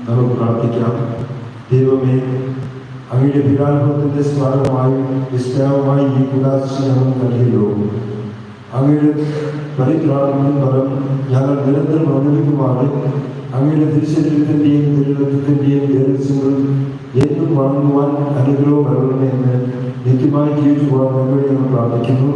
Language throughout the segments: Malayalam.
നമുക്ക് പ്രാർത്ഥിക്കാം. ദൈവമേ, അങ്ങയുടെ പീഡാനുഭവത്തിന്റെ സ്മാരകമായി വിസ്മയമായി ഈ കുദാശ ഞങ്ങൾ നൽകിയല്ലോ. അങ്ങയുടെ പരിത്രാണത്തിനും ഫലം ഞങ്ങൾ നിരന്തരം അനുഭവിക്കുവാണ്. അങ്ങയുടെ തിരുശരീരത്തിന്റെയും തിരുരക്തത്തിന്റെയും രഹസ്യങ്ങൾ എന്നും വളർന്നുവാൻ അനുഗ്രഹം വരണമേ എന്ന് നിത്യമായി ജീവിച്ചു പോകാൻ ഞങ്ങളെ ഞങ്ങൾ പ്രാർത്ഥിക്കുന്നു.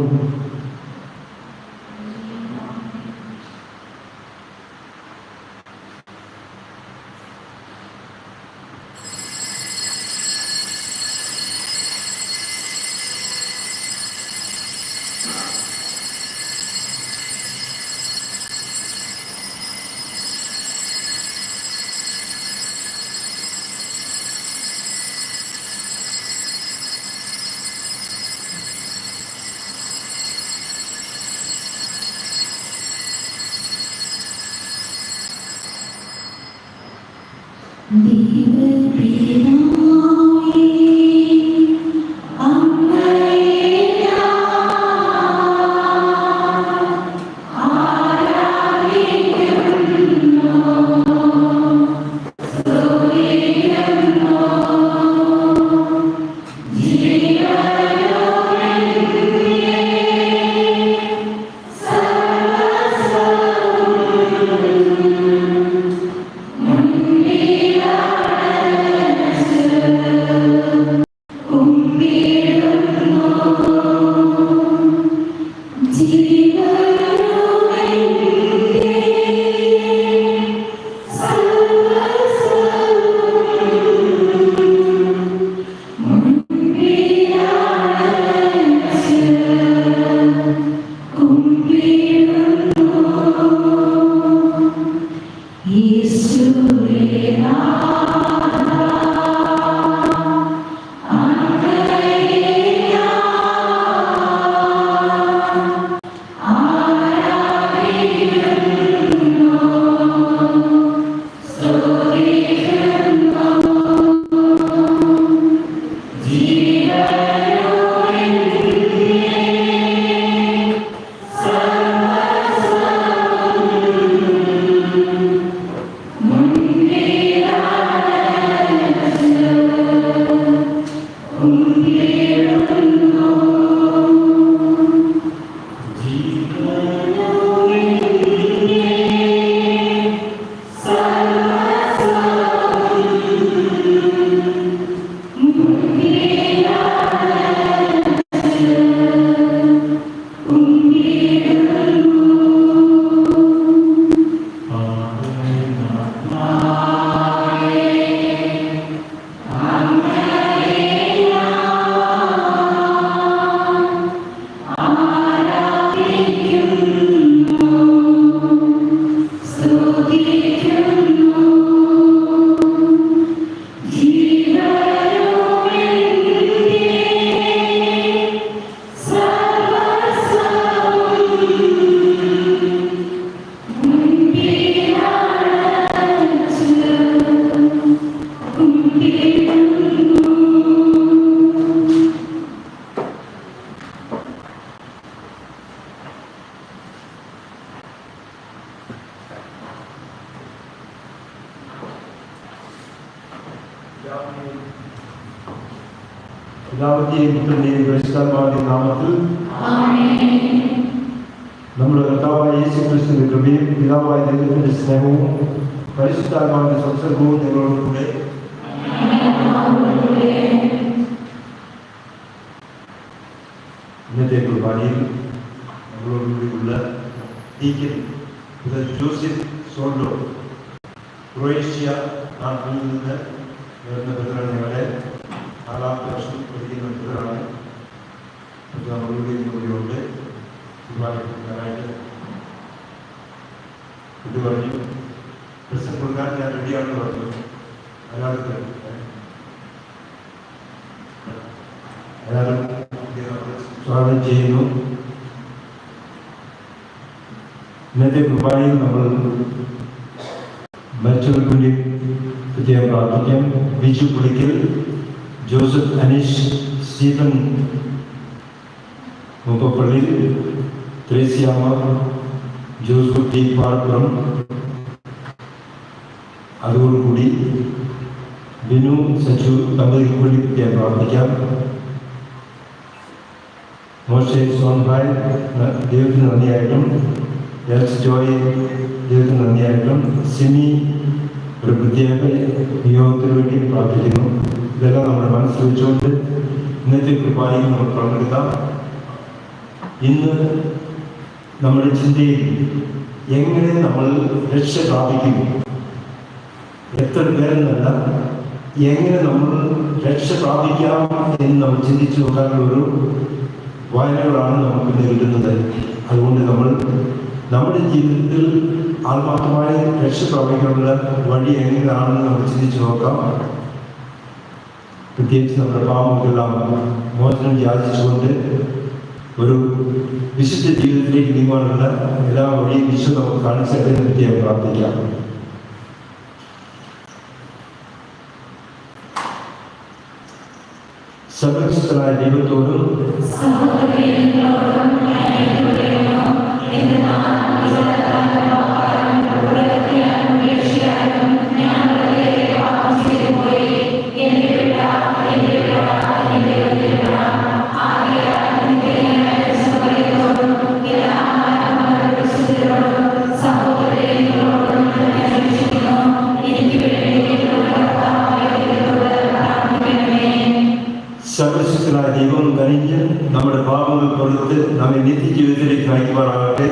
പിതാവിന്റെയും പുത്രന്റെയും പരിശുദ്ധാത്മാവിന്റെയും നാമത്തിൽ നമ്മുടെ കർത്താവായ യേശുക്രിസ്തുവിന്റെ കൃപയും പിതാവായ ദൈവത്തിന്റെ സ്നേഹവും പരിശുദ്ധാത്മാവിന്റെ സംസർഗവും നിങ്ങളോടുകൂടെ ഇന്നത്തെ കുർബാനയിൽ നമ്മളോടുകൂടിയുള്ള ഡീക്കൻ ജോസഫ് സോൾഡോ ക്രൊയേഷ്യ നാട്ടിൽ നിന്ന് വരുന്ന ബന്ധുക്കൾ ഞങ്ങളെ 4ാമത്തെ വർഷം പഠിക്കുന്ന ബന്ധുക്കളാണ്. നമ്മളുണ്ട് കുർബാനയ്ക്കാനായിട്ട് ഇത് പറഞ്ഞു. പ്രശ്നം കൊടുക്കാൻ ഞാൻ റെഡിയാണെന്ന് പറഞ്ഞു. അയാൾക്ക് സ്വാഗതം ചെയ്യുന്നു. ഇന്നത്തെ കുർബാനയിൽ നമ്മൾ മരിച്ചവർക്ക് വേണ്ടി പ്രത്യേകം പ്രാർത്ഥിക്കാം. Biju Pulickal, Joseph Aneesh, Stephen Muppappally, Thresiamma, Joseph T Parppuram, അതോടുകൂടി ബിനു സച്ചു ദമ്പതികൾക്ക് വേണ്ടി പ്രത്യേകം പ്രാർത്ഥിക്കാം. മോശെ സോൻഭായ് ദൈവത്തിന് നന്ദിയായിട്ടും, എസ് ജോയ് ദൈവത്തിന് നന്ദിയായിട്ടും, സിമി ഒരു പ്രത്യേക നിയോഗത്തിന് വേണ്ടി പ്രാർത്ഥിക്കുന്നു. ഇതെല്ലാം നമ്മുടെ മനസ്സിൽ വെച്ചുകൊണ്ട് ഇന്നത്തെ കുർബാനയിൽ നമ്മൾ പങ്കെടുക്കാം. ഇന്ന് നമ്മുടെ ചിന്തയിൽ എങ്ങനെ നമ്മൾ രക്ഷ പ്രാപിക്കും, എത്ര പേരെന്നല്ല, എങ്ങനെ നമ്മൾ രക്ഷ പ്രാപിക്കാം എന്ന് നമ്മൾ ചിന്തിച്ചു നോക്കാനുള്ള ഒരു വായനകളാണ് നമുക്ക് കിട്ടുന്നത്. അതുകൊണ്ട് നമ്മൾ നമ്മുടെ ജീവിതത്തിൽ ആത്മാർത്ഥമായി രക്ഷ പ്രാപിക്കാനുള്ള വഴി എങ്ങനെയാണെന്ന് നമുക്ക് ചിന്തിച്ചു നോക്കാം. പ്രത്യേകിച്ച് നമ്മുടെ പാപങ്ങൾക്കെല്ലാം മോചനം യാചിച്ചുകൊണ്ട് ഒരു വിശുദ്ധ ജീവിതത്തിലേക്ക് നീങ്ങാനുള്ള എല്ലാ വഴിയും വിശുദ്ധ നമുക്ക് കാണിച്ചിട്ട് പ്രത്യേകം പ്രാർത്ഥിക്കാം. സർവശക്തനായ ദൈവത്തോടും സർവശക്തനായ ദൈവം കനിഞ്ഞ് നമ്മുടെ പാപങ്ങൾ പുറത്ത് നമ്മെ നിത്യജീവിതത്തിലേക്ക് നയിക്കുമാറാകട്ടെ.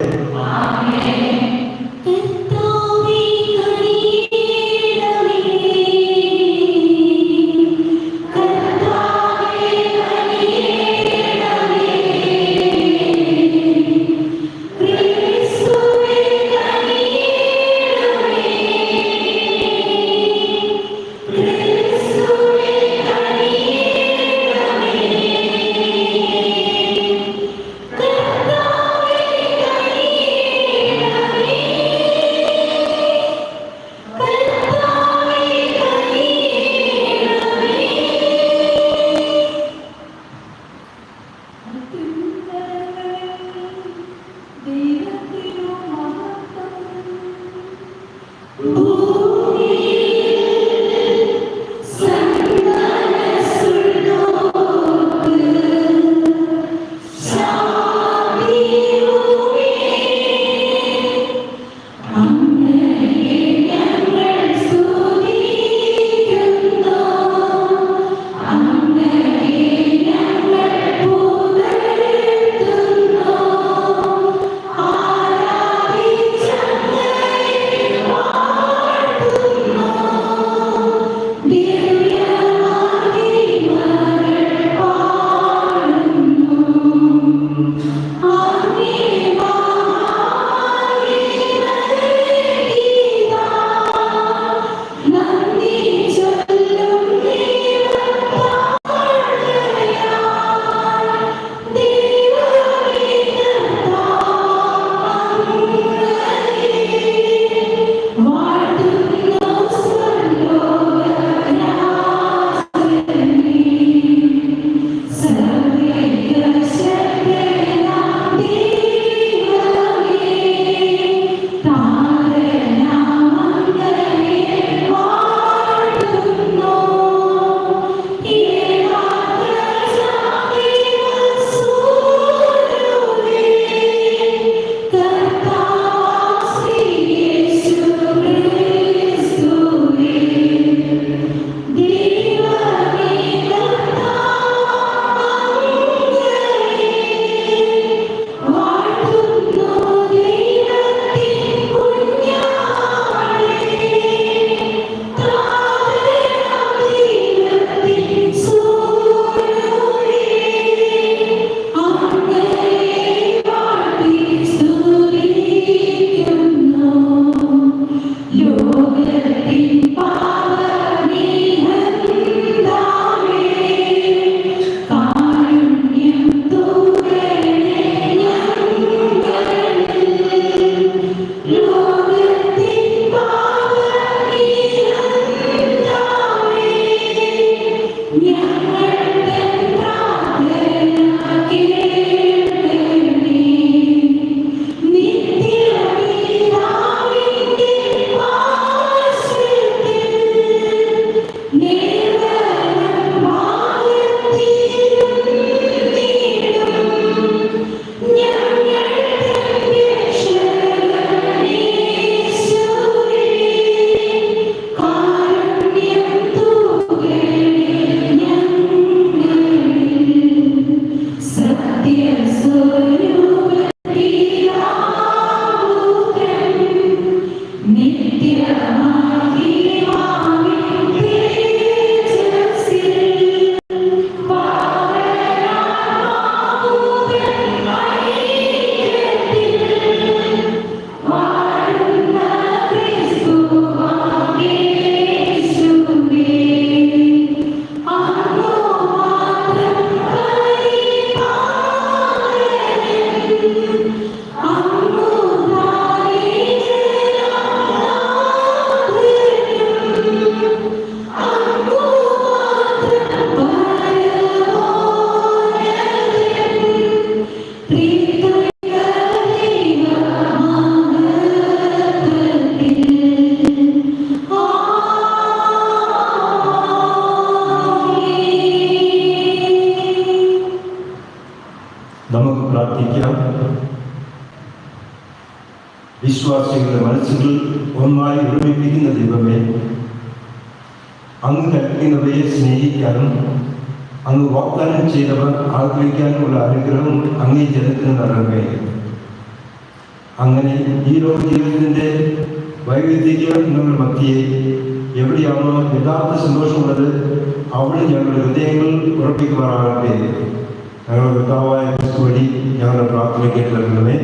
വിശ്വാസികളുടെ മനസ്സുകൾ ഒന്നായി ഒരുമിപ്പിക്കുന്ന ദൈവമേ, അങ്ങ് കൽപ്പിക്കുന്നവയെ സ്നേഹിക്കാനും അങ്ങ് വാഗ്ദാനം ചെയ്തവർ ആഗ്രഹിക്കാനുമുള്ള അനുഗ്രഹം അങ്ങേ ജനത്തിന് നൽകണമേ. അങ്ങനെ ഈ ലോക ജീവിതത്തിൻ്റെ വൈവിധ്യങ്ങളുടെ മധ്യയെ എവിടെയാണോ യഥാർത്ഥ സന്തോഷമുള്ളത് അവിടെ ഞങ്ങളുടെ ഹൃദയങ്ങൾ ഉറപ്പിക്കുവാനാകട്ടെ. ഞങ്ങളുടെ കർത്താവായ ക്രിസ്തു വഴി ഞങ്ങളുടെ പ്രാർത്ഥന കേട്ട് നൽകണമേ.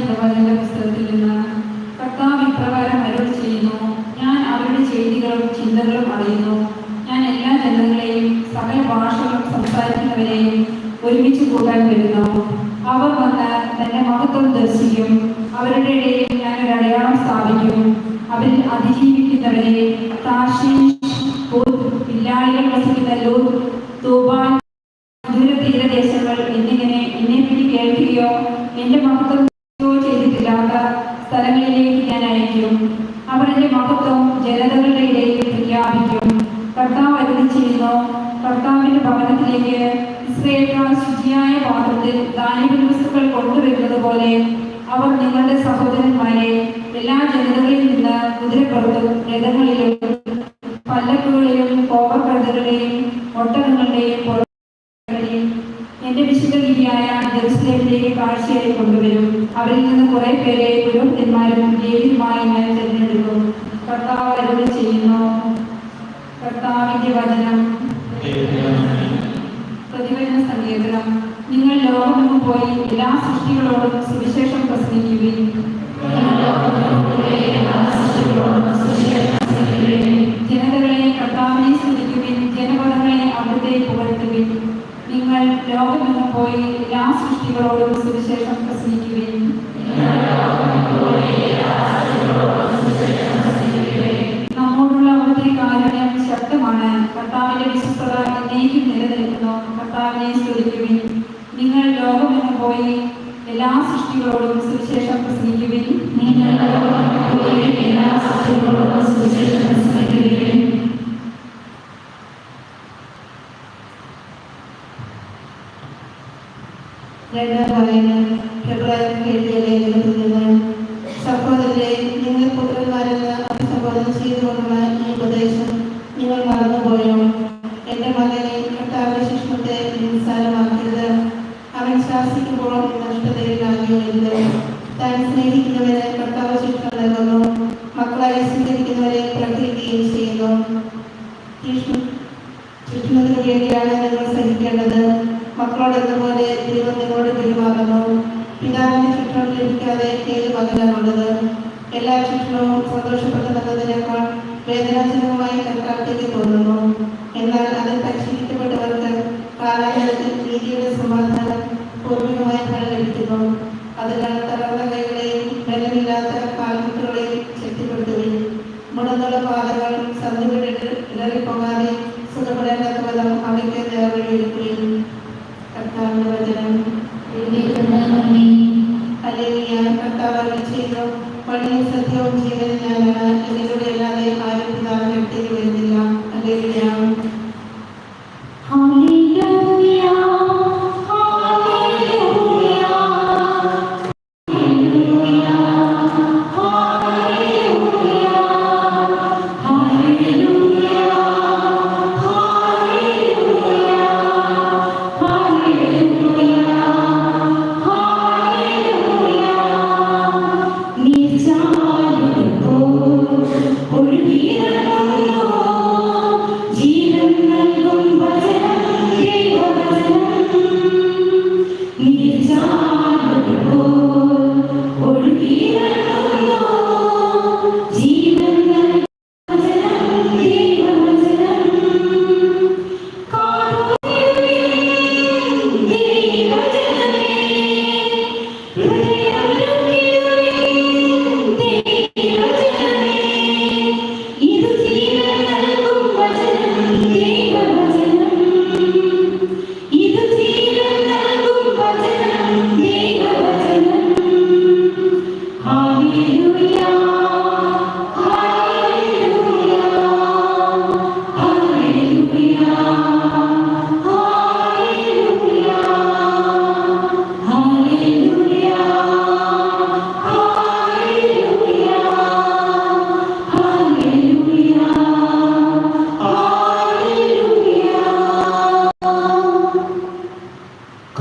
പ്രവചന പുസ്തകത്തിൽ നിന്ന് കർത്താവ് ഇപ്രകാരം അരുളി ചെയ്യുന്നു: ഞാൻ അവരുടെ ചെയ്തികളും ചിന്തകളും അറിയുന്നു. ഞാൻ എല്ലാ ജനങ്ങളെയും സകല ഭാഷകളും സംസാരിക്കുന്നവരെയും ഒരുമിച്ച് കൂട്ടാൻ വരുന്നു. അവർ വന്ന് തന്റെ മഹത്വം ദർശിക്കും. അവരുടെ ഇടയിൽ ഞാൻ ഒരു അടയാളം സ്ഥാപിക്കും. അവരിൽ അതിജീവിക്കുന്നവരെ പില്ലാളികൾ വസിക്കുന്ന ലൂദ്, തൂബാൽ, ദൂര തീരദേശങ്ങൾ എന്നിങ്ങനെ എന്നെപ്പറ്റി കേൾക്കുകയോ എന്റെ മഹത്വം ചെയ്തിട്ടില്ലാത്ത സ്ഥലങ്ങളിലേക്ക് ഞാൻ അയക്കും. അവർ എന്റെ മഹത്വം ജനതകളുടെ ഇടയിൽ പ്രഖ്യാപിക്കും. കർത്താവ് അരുളി ചെയ്യുന്നു: കർത്താവിന്റെ ഭവനത്തിലേക്ക് ഇസ്രായേൽക്കാർ ശുചിയായ പാത്രത്തിൽ ധാന്യവസ്തുക്കൾ കൊണ്ടുവരുന്നത് പോലെ അവർ നിങ്ങളുടെ സഹോദരന്മാരെ എല്ലാ ജനതകളിൽ നിന്ന് കുതിരപ്പുറത്തും രഥങ്ങളിലും പല്ലക്കുകളിലും കോപക്കഴുതകളുടെയും ഒട്ടകങ്ങളുടെയും എന്റെ വിശുദ്ധഗിരിയായ ജെറുസലേമിലേക്ക് കാഴ്ചയായി കൊണ്ടുവരും. അവരിൽ നിന്ന് കുറെ പേരെ പുരോഹിതന്മാരും ലേവ്യരുമായി ഞാൻ തിരഞ്ഞെടുക്കും. കർത്താവ് അരുളി ചെയ്യുന്നു. കർത്താവിന്റെ വചനം. പ്രതിവചന സങ്കീർത്തനം. നിങ്ങൾ ലോകമെങ്ങും പോയി എല്ലാ സൃഷ്ടികളോടും സുവിശേഷം പ്രസംഗിക്കുകയും ജനതകളെ കർത്താവിനെ സ്തുതിക്കുകയും ജനപദങ്ങളെ അവിടുത്തെ പുകഴ്ത്തുകയും. നിങ്ങൾ ലോകമെങ്ങും പോയി എല്ലാ സൃഷ്ടികളോടും സുവിശേഷം പ്രസംഗിക്കുകയും നമ്മോടുള്ള അവിടുത്തെ കാരുണ്യം ശക്തമാണ്. കർത്താവിന്റെ വിശ്വസ്തത എന്നേക്കും നിലനിൽക്കുന്നു. കർത്താവിനെ സ്തുതിക്കുകയും. നിങ്ങൾ ലോകമെങ്ങും പോയി എല്ലാ സൃഷ്ടികളോടും സുവിശേഷം പ്രസംഗിക്കുകയും സഹോദരരെ, നിങ്ങൾ പുത്രന്മാരെന്ന് അഭിസംബോധന ചെയ്തുകൊണ്ടുള്ള ഈ ഉപദേശം നിങ്ങൾ മറന്നുപോയോ? എന്റെ മകനെ, കർത്താവിന്റെ ശിക്ഷണത്തെ നിസ്സാരമാക്കരുത്. അവൻ ശാസിക്കുമ്പോൾ നഷ്ടതയിലാകിയത്. താൻ സ്നേഹിക്കുന്നവരെ കർത്താവ് ശിക്ഷണം നൽകുന്നു. മക്കളായി സ്വീകരിക്കുന്നവരെ പ്രകടിക്കുകയും ചെയ്യുന്നു. ശിക്ഷണത്തിന് വേണ്ടിയാണ് നിങ്ങൾ സഹിക്കേണ്ടത്. മക്കളോടെന്നപോലെ ദൈവം നിങ്ങളോട് പെരുമാറുന്നു. പിതാവിന്റെ ശിക്ഷണം ലഭിക്കാതെ ഏത് മകനാണുള്ളത്? എല്ലാ ശിക്ഷണവും സന്തോഷപ്പെട്ടതെന്നതിനേക്കാൾ വേദനാജനകമായി കണക്കാക്കി തോന്നുന്നു. എന്നാൽ അതിൽ പരിശീലിക്കപ്പെട്ടവർക്ക് കാലാകാലത്തിൽ നീതിയുടെ സമാധാനം പൂർവികമായി ഫലം ലഭിക്കുന്നു. അതിനാൽ തളർന്ന കൈകളെയും ബലമില്ലാത്ത കാൽമുട്ടുകളെയും ശക്തിപ്പെടുത്തുകയും മുടന്നുള്ള പാതകൾ സന്ധികളിട്ട് ഇടറിപ്പോകാതെ സുഖപ്പെടേണ്ടത് വിധം അവയ്ക്ക് നേർവഴിയൊരുക്കുകയും. കർത്താവിന്റെ വചനം. ഹല്ലേലൂയ. കർത്താവ് അരുളി ചെയ്യുന്നു: വഴിയും സത്യവും ജീവനും ഞാനാണ്. ഇതിലൂടെ അല്ലാതെ ആരും പിതാവിന്റെ അടുത്തേക്ക് വരുന്നില്ല. ഹല്ലേലൂയ.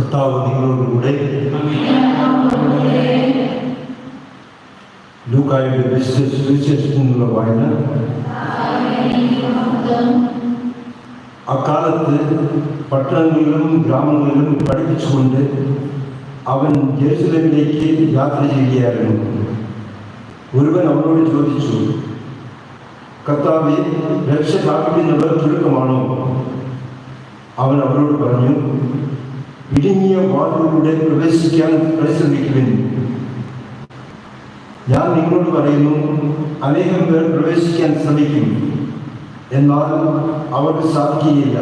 കർത്താവ് നിങ്ങളോടുകൂടെ. ലൂക്കായുടെ സുവിശേഷത്തിൽ നിന്നുള്ള വായന. അക്കാലത്ത് പട്ടണങ്ങളിലും ഗ്രാമങ്ങളിലും പഠിപ്പിച്ചുകൊണ്ട് അവൻ ജെറുസലേമിലേക്ക് യാത്ര ചെയ്യുകയായിരുന്നു. ഒരുവൻ അവനോട് ചോദിച്ചു, കർത്താവേ, രക്ഷ പ്രാപിക്കുന്നവർ ചുരുക്കമാണോ? അവൻ അവരോട് പറഞ്ഞു, ഇടുങ്ങിയ വാതിലൂടെ പ്രവേശിക്കാൻ പരിശ്രമിക്കുവിൻ. ഞാൻ നിങ്ങളോട് പറയുന്നു, അനേകം പേർ പ്രവേശിക്കാൻ ശ്രമിക്കും, എന്നാൽ അവർക്ക് സാധിക്കുകയില്ല.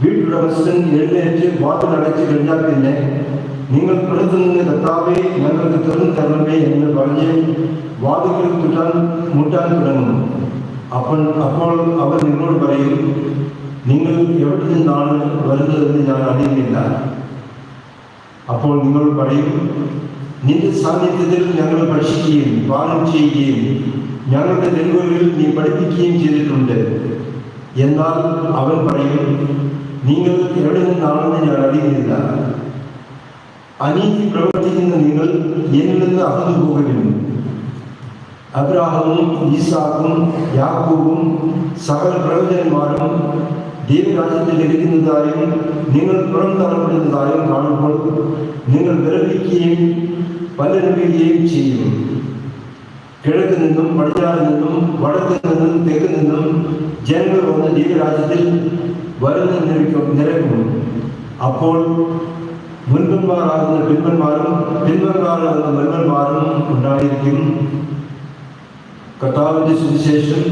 വീട്ടുടമസ്ഥൻ എഴുന്നേറ്റ് വാതിലടച്ചു കഴിഞ്ഞാൽ പിന്നെ നിങ്ങൾ പുറത്തുനിന്ന് കർത്താവേ, ഞങ്ങൾക്ക് തുറന്നു തരണമേ എന്ന് പറഞ്ഞ് വാതിലുകൾ മുട്ടാൻ തുടങ്ങും. അപ്പോൾ അവർ നിങ്ങളോട് പറയും, നിങ്ങൾ എവിടെ നിന്നാണ് വരുന്നതെന്ന് ഞാൻ അറിയുന്നില്ല. അപ്പോൾ നിങ്ങൾ പറയും, നിന്റെ സാന്നിധ്യത്തിൽ ഞങ്ങൾ ഭക്ഷിക്കുകയും പാനം ചെയ്യുകയും ഞങ്ങളുടെ തെരുവുകളിൽ നീ പഠിപ്പിക്കുകയും ചെയ്തിട്ടുണ്ട്. എന്നാൽ അവൻ പറയും, നിങ്ങൾ എവിടെ നിന്നാണെന്ന് ഞാൻ അറിയുന്നില്ല. അനീതി പ്രവർത്തിക്കുന്ന നിങ്ങൾ എന്നിൽ നിന്ന് അകന്നു പോകുകയും അബ്രാഹമും ഈസാക്കും യാക്കോബും സകല പ്രവചകന്മാരും ദൈവരാജ്യത്തിൽ ഇരിക്കുന്നതായും നിങ്ങൾ പുറന്തള്ളപ്പെടുന്നതായും കാണുമ്പോൾ നിങ്ങൾ വിരമിക്കുകയും പലരുകയും ചെയ്യും. കിഴക്ക് നിന്നും പടിഞ്ഞാറ് നിന്നും വടക്ക് നിന്നും തെക്ക് നിന്നും ജനങ്ങൾ വന്ന് ദൈവരാജ്യത്തിൽ വരുന്ന നിരക്കും. അപ്പോൾ മുൻപന്മാരാകുന്ന പിൻപന്മാരും പിൻപന്മാരാകുന്ന മുൻപന്മാരും ഉണ്ടായിരിക്കും. കർത്താവിന്റെ സുവിശേഷം.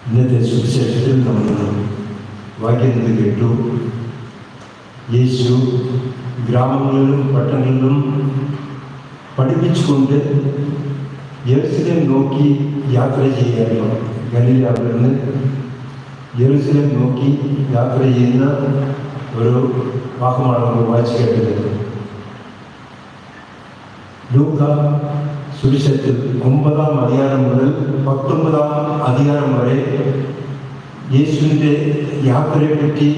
ഇന്നത്തെ സുവിശേഷത്തിൽ നമ്മൾ വായിക്കുന്നത് കേട്ടു. യേശു ഗ്രാമങ്ങളിലും പട്ടണങ്ങളിലും പഠിപ്പിച്ചുകൊണ്ട് യെരുശലേം നോക്കി യാത്ര ചെയ്യുകയായിരുന്നു. ഗലീലയിൽ നിന്ന് യെരുശലേം നോക്കി യാത്ര ചെയ്യുന്ന ഒരു വാക്കുമാണ് നമ്മൾ വായിച്ചു കേട്ടത്. ലൂക്ക സുവിശേഷത്തിൽ 9-ാം അധികാരം മുതൽ 19-ാം അധികാരം വരെ യേശുവിൻ്റെ യാത്രയെപ്പറ്റി,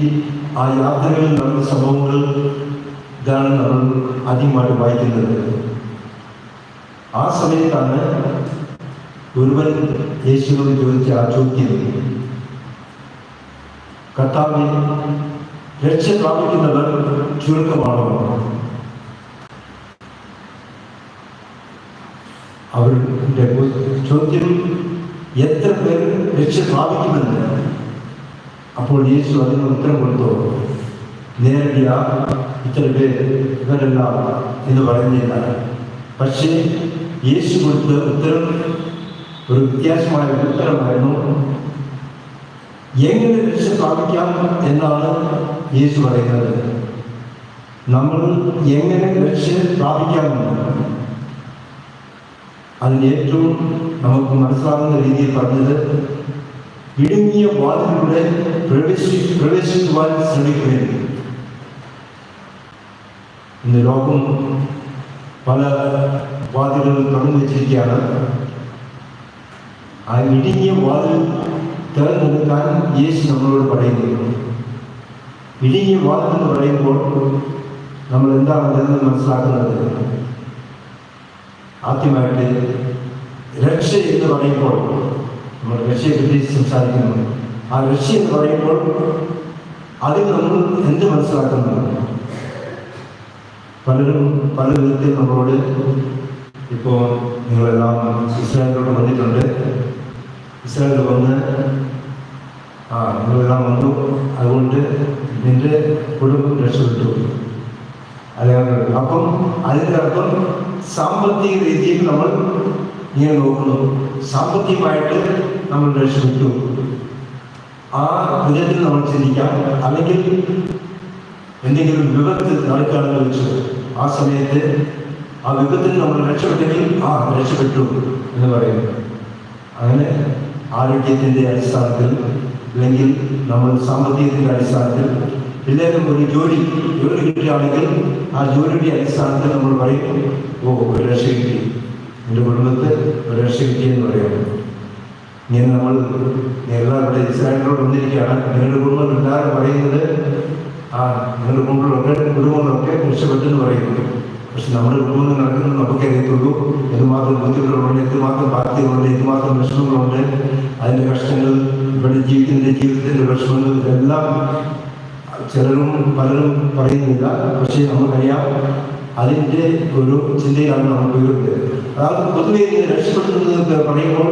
ആ യാത്രകളിൽ നടന്ന സംഭവങ്ങൾ ഇതാണ് നമ്മൾ ആദ്യമായിട്ട് വായിക്കുന്നത്. ആ സമയത്താണ് ഒരുവൻ യേശുവിനോട് ചോദിച്ച ആ ചോദ്യം, കർത്താവേ, രക്ഷ പ്രാപിക്കുന്നവർ ചുരുക്കമാണോ? അവരുടെ ചോദ്യം, എത്ര പേർ രക്ഷ പ്രാപിക്കുമെന്ന്. അപ്പോൾ യേശു അതിന് ഉത്തരം കൊടുത്തു, നേരിയ ഇത്ര പേർ, ഇവരല്ല എന്ന് പറയുന്നില്ല. പക്ഷേ യേശു കൊടുത്ത ഉത്തരം ഒരു വ്യത്യാസമായ ഉത്തരമായിരുന്നു. എങ്ങനെ രക്ഷ പ്രാപിക്കാം എന്നാണ് യേശു പറയുന്നത്. നമ്മൾ എങ്ങനെ രക്ഷ പ്രാപിക്കാമെന്ന് അതിന് ഏറ്റവും നമുക്ക് മനസ്സിലാകുന്ന രീതിയിൽ പറഞ്ഞത്, ഇടുങ്ങിയ വാതിലൂടെ പ്രവേശിക്കുവാൻ ശ്രമിക്കുകയും. ഇന്ന് ലോകം പല വാതിലുകൾ തുറന്നു വെച്ചിരിക്കുകയാണ്. ആ ഇടുങ്ങിയ വാതിൽ തിരഞ്ഞെടുക്കാൻ യേശു നമ്മളോട് പറയുന്നു. ഇടുങ്ങിയ വാതിൽ എന്ന് പറയുമ്പോൾ നമ്മൾ എന്താണ് അതിൽ മനസ്സിലാക്കുന്നത്? ആദ്യമായിട്ട് രക്ഷ എന്ന് പറയുമ്പോൾ നമ്മൾ രക്ഷയെപ്പറ്റി സംസാരിക്കുന്നു. ആ രക്ഷ എന്ന് പറയുമ്പോൾ അതിൽ നമ്മൾ എന്ത് മനസ്സിലാക്കുന്നു? പലരും പല വിധത്തിൽ നമ്മളോട്, ഇപ്പോൾ നിങ്ങളെല്ലാം ഇസ്രായേലിലോട്ട് വന്നിട്ടുണ്ട്, ഇസ്രായേലിൽ വന്ന് നിങ്ങളെല്ലാം വന്നു, അതുകൊണ്ട് നിന്റെ കുടുംബം രക്ഷപ്പെട്ടു. അപ്പം അതിൻ്റെ അർത്ഥം സാമ്പത്തിക രീതിയിൽ നമ്മൾ ഇങ്ങനെ നോക്കുന്നു, സാമ്പത്തികമായിട്ട് നമ്മൾ രക്ഷപ്പെട്ടു. ആ വിധത്തിൽ നമ്മൾ ചിന്തിക്കാം. അല്ലെങ്കിൽ എന്തെങ്കിലും വിപത്ത് നടക്കുകയാണെന്ന് വെച്ചു, ആ സമയത്ത് ആ വിപത്തിൽ നമ്മൾ രക്ഷപ്പെട്ടെങ്കിൽ രക്ഷപ്പെട്ടു എന്ന് പറയുന്നു. അങ്ങനെ ആരോഗ്യത്തിൻ്റെ അടിസ്ഥാനത്തിൽ അല്ലെങ്കിൽ നമ്മൾ സാമ്പത്തികത്തിൻ്റെ അടിസ്ഥാനത്തിൽ എല്ലാവരും ഒരു ജോലി കിട്ടുകയാണെങ്കിൽ ആ ജോലിയുടെ അടിസ്ഥാനത്തിൽ നമ്മൾ പറയും, ഓ ഒരു രക്ഷ കിട്ടി, എൻ്റെ കുടുംബത്തിൽ ഒരു രക്ഷ കിട്ടിയെന്ന് പറയാം. ഇങ്ങനെ നമ്മൾ എല്ലാവരുടെ ഇസ്രായേലിനോട് വന്നിരിക്കുകയാണ്. നിങ്ങളുടെ കുടുംബം എല്ലാവരും പറയുന്നത് നിങ്ങളുടെ കുടുംബങ്ങളൊക്കെ രക്ഷപ്പെട്ടെന്ന് പറയുന്നു. പക്ഷെ നമ്മുടെ കുടുംബങ്ങൾ നടക്കുന്നത് നമുക്കറിയത്തുള്ളൂ. എന്തുമാത്രം ബുദ്ധിമുട്ടുകളുണ്ട്, എന്തുമാത്രം ബാധ്യതകളുണ്ട്, എന്തുമാത്രം പ്രശ്നങ്ങളുണ്ട്, അതിൻ്റെ കഷ്ടങ്ങൾ, ഇവിടെ ജീവിതത്തിൻ്റെ പ്രശ്നങ്ങൾ, ഇതെല്ലാം പലരും പറയുന്നില്ല. പക്ഷേ നമുക്കറിയാം അതിൻ്റെ ഒരു ചിന്തയാണ് നമുക്ക് വരുന്നത്. അതായത് പൊതുവെ രക്ഷപ്പെടുന്നത് പറയുമ്പോൾ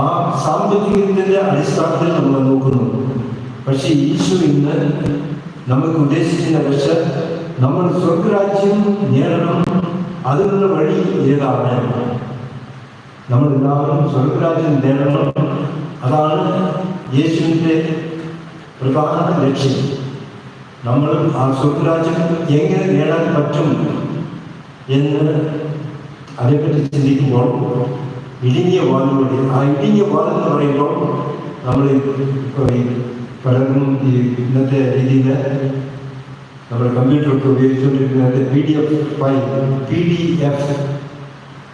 ആ സാമ്പത്തികത്തിൻ്റെ അടിസ്ഥാനത്തിൽ നമ്മൾ നോക്കുന്നു. പക്ഷേ ഈശോ ഇന്ന് നമുക്ക് ഉദ്ദേശിക്കുന്ന രക്ഷ നമ്മൾ സ്വർഗരാജ്യം നേടണം. അതിനുള്ള വഴി ഏതാണ്? നമ്മളെല്ലാവരും സ്വർഗരാജ്യം നേടണം. അതാണ് യേശുവിൻ്റെ പ്രധാന ലക്ഷ്യം. നമ്മൾ ആ സ്വർഗരാജ്യം എങ്ങനെ നേടാൻ പറ്റും എന്ന് അതേപ്പറ്റി ചിന്തിക്കുമ്പോൾ ഇടുങ്ങിയ വാതിലൂടെ, ആ ഇടുങ്ങിയ വാതിൽ എന്ന് പറയുമ്പോൾ നമ്മൾ പലർക്കും ഈ ഇന്നത്തെ രീതിയിൽ നമ്മൾ കമ്പ്യൂട്ടറൊക്കെ ഉപയോഗിച്ചുകൊണ്ടിരിക്കുന്നത് PDF ഫയൽ,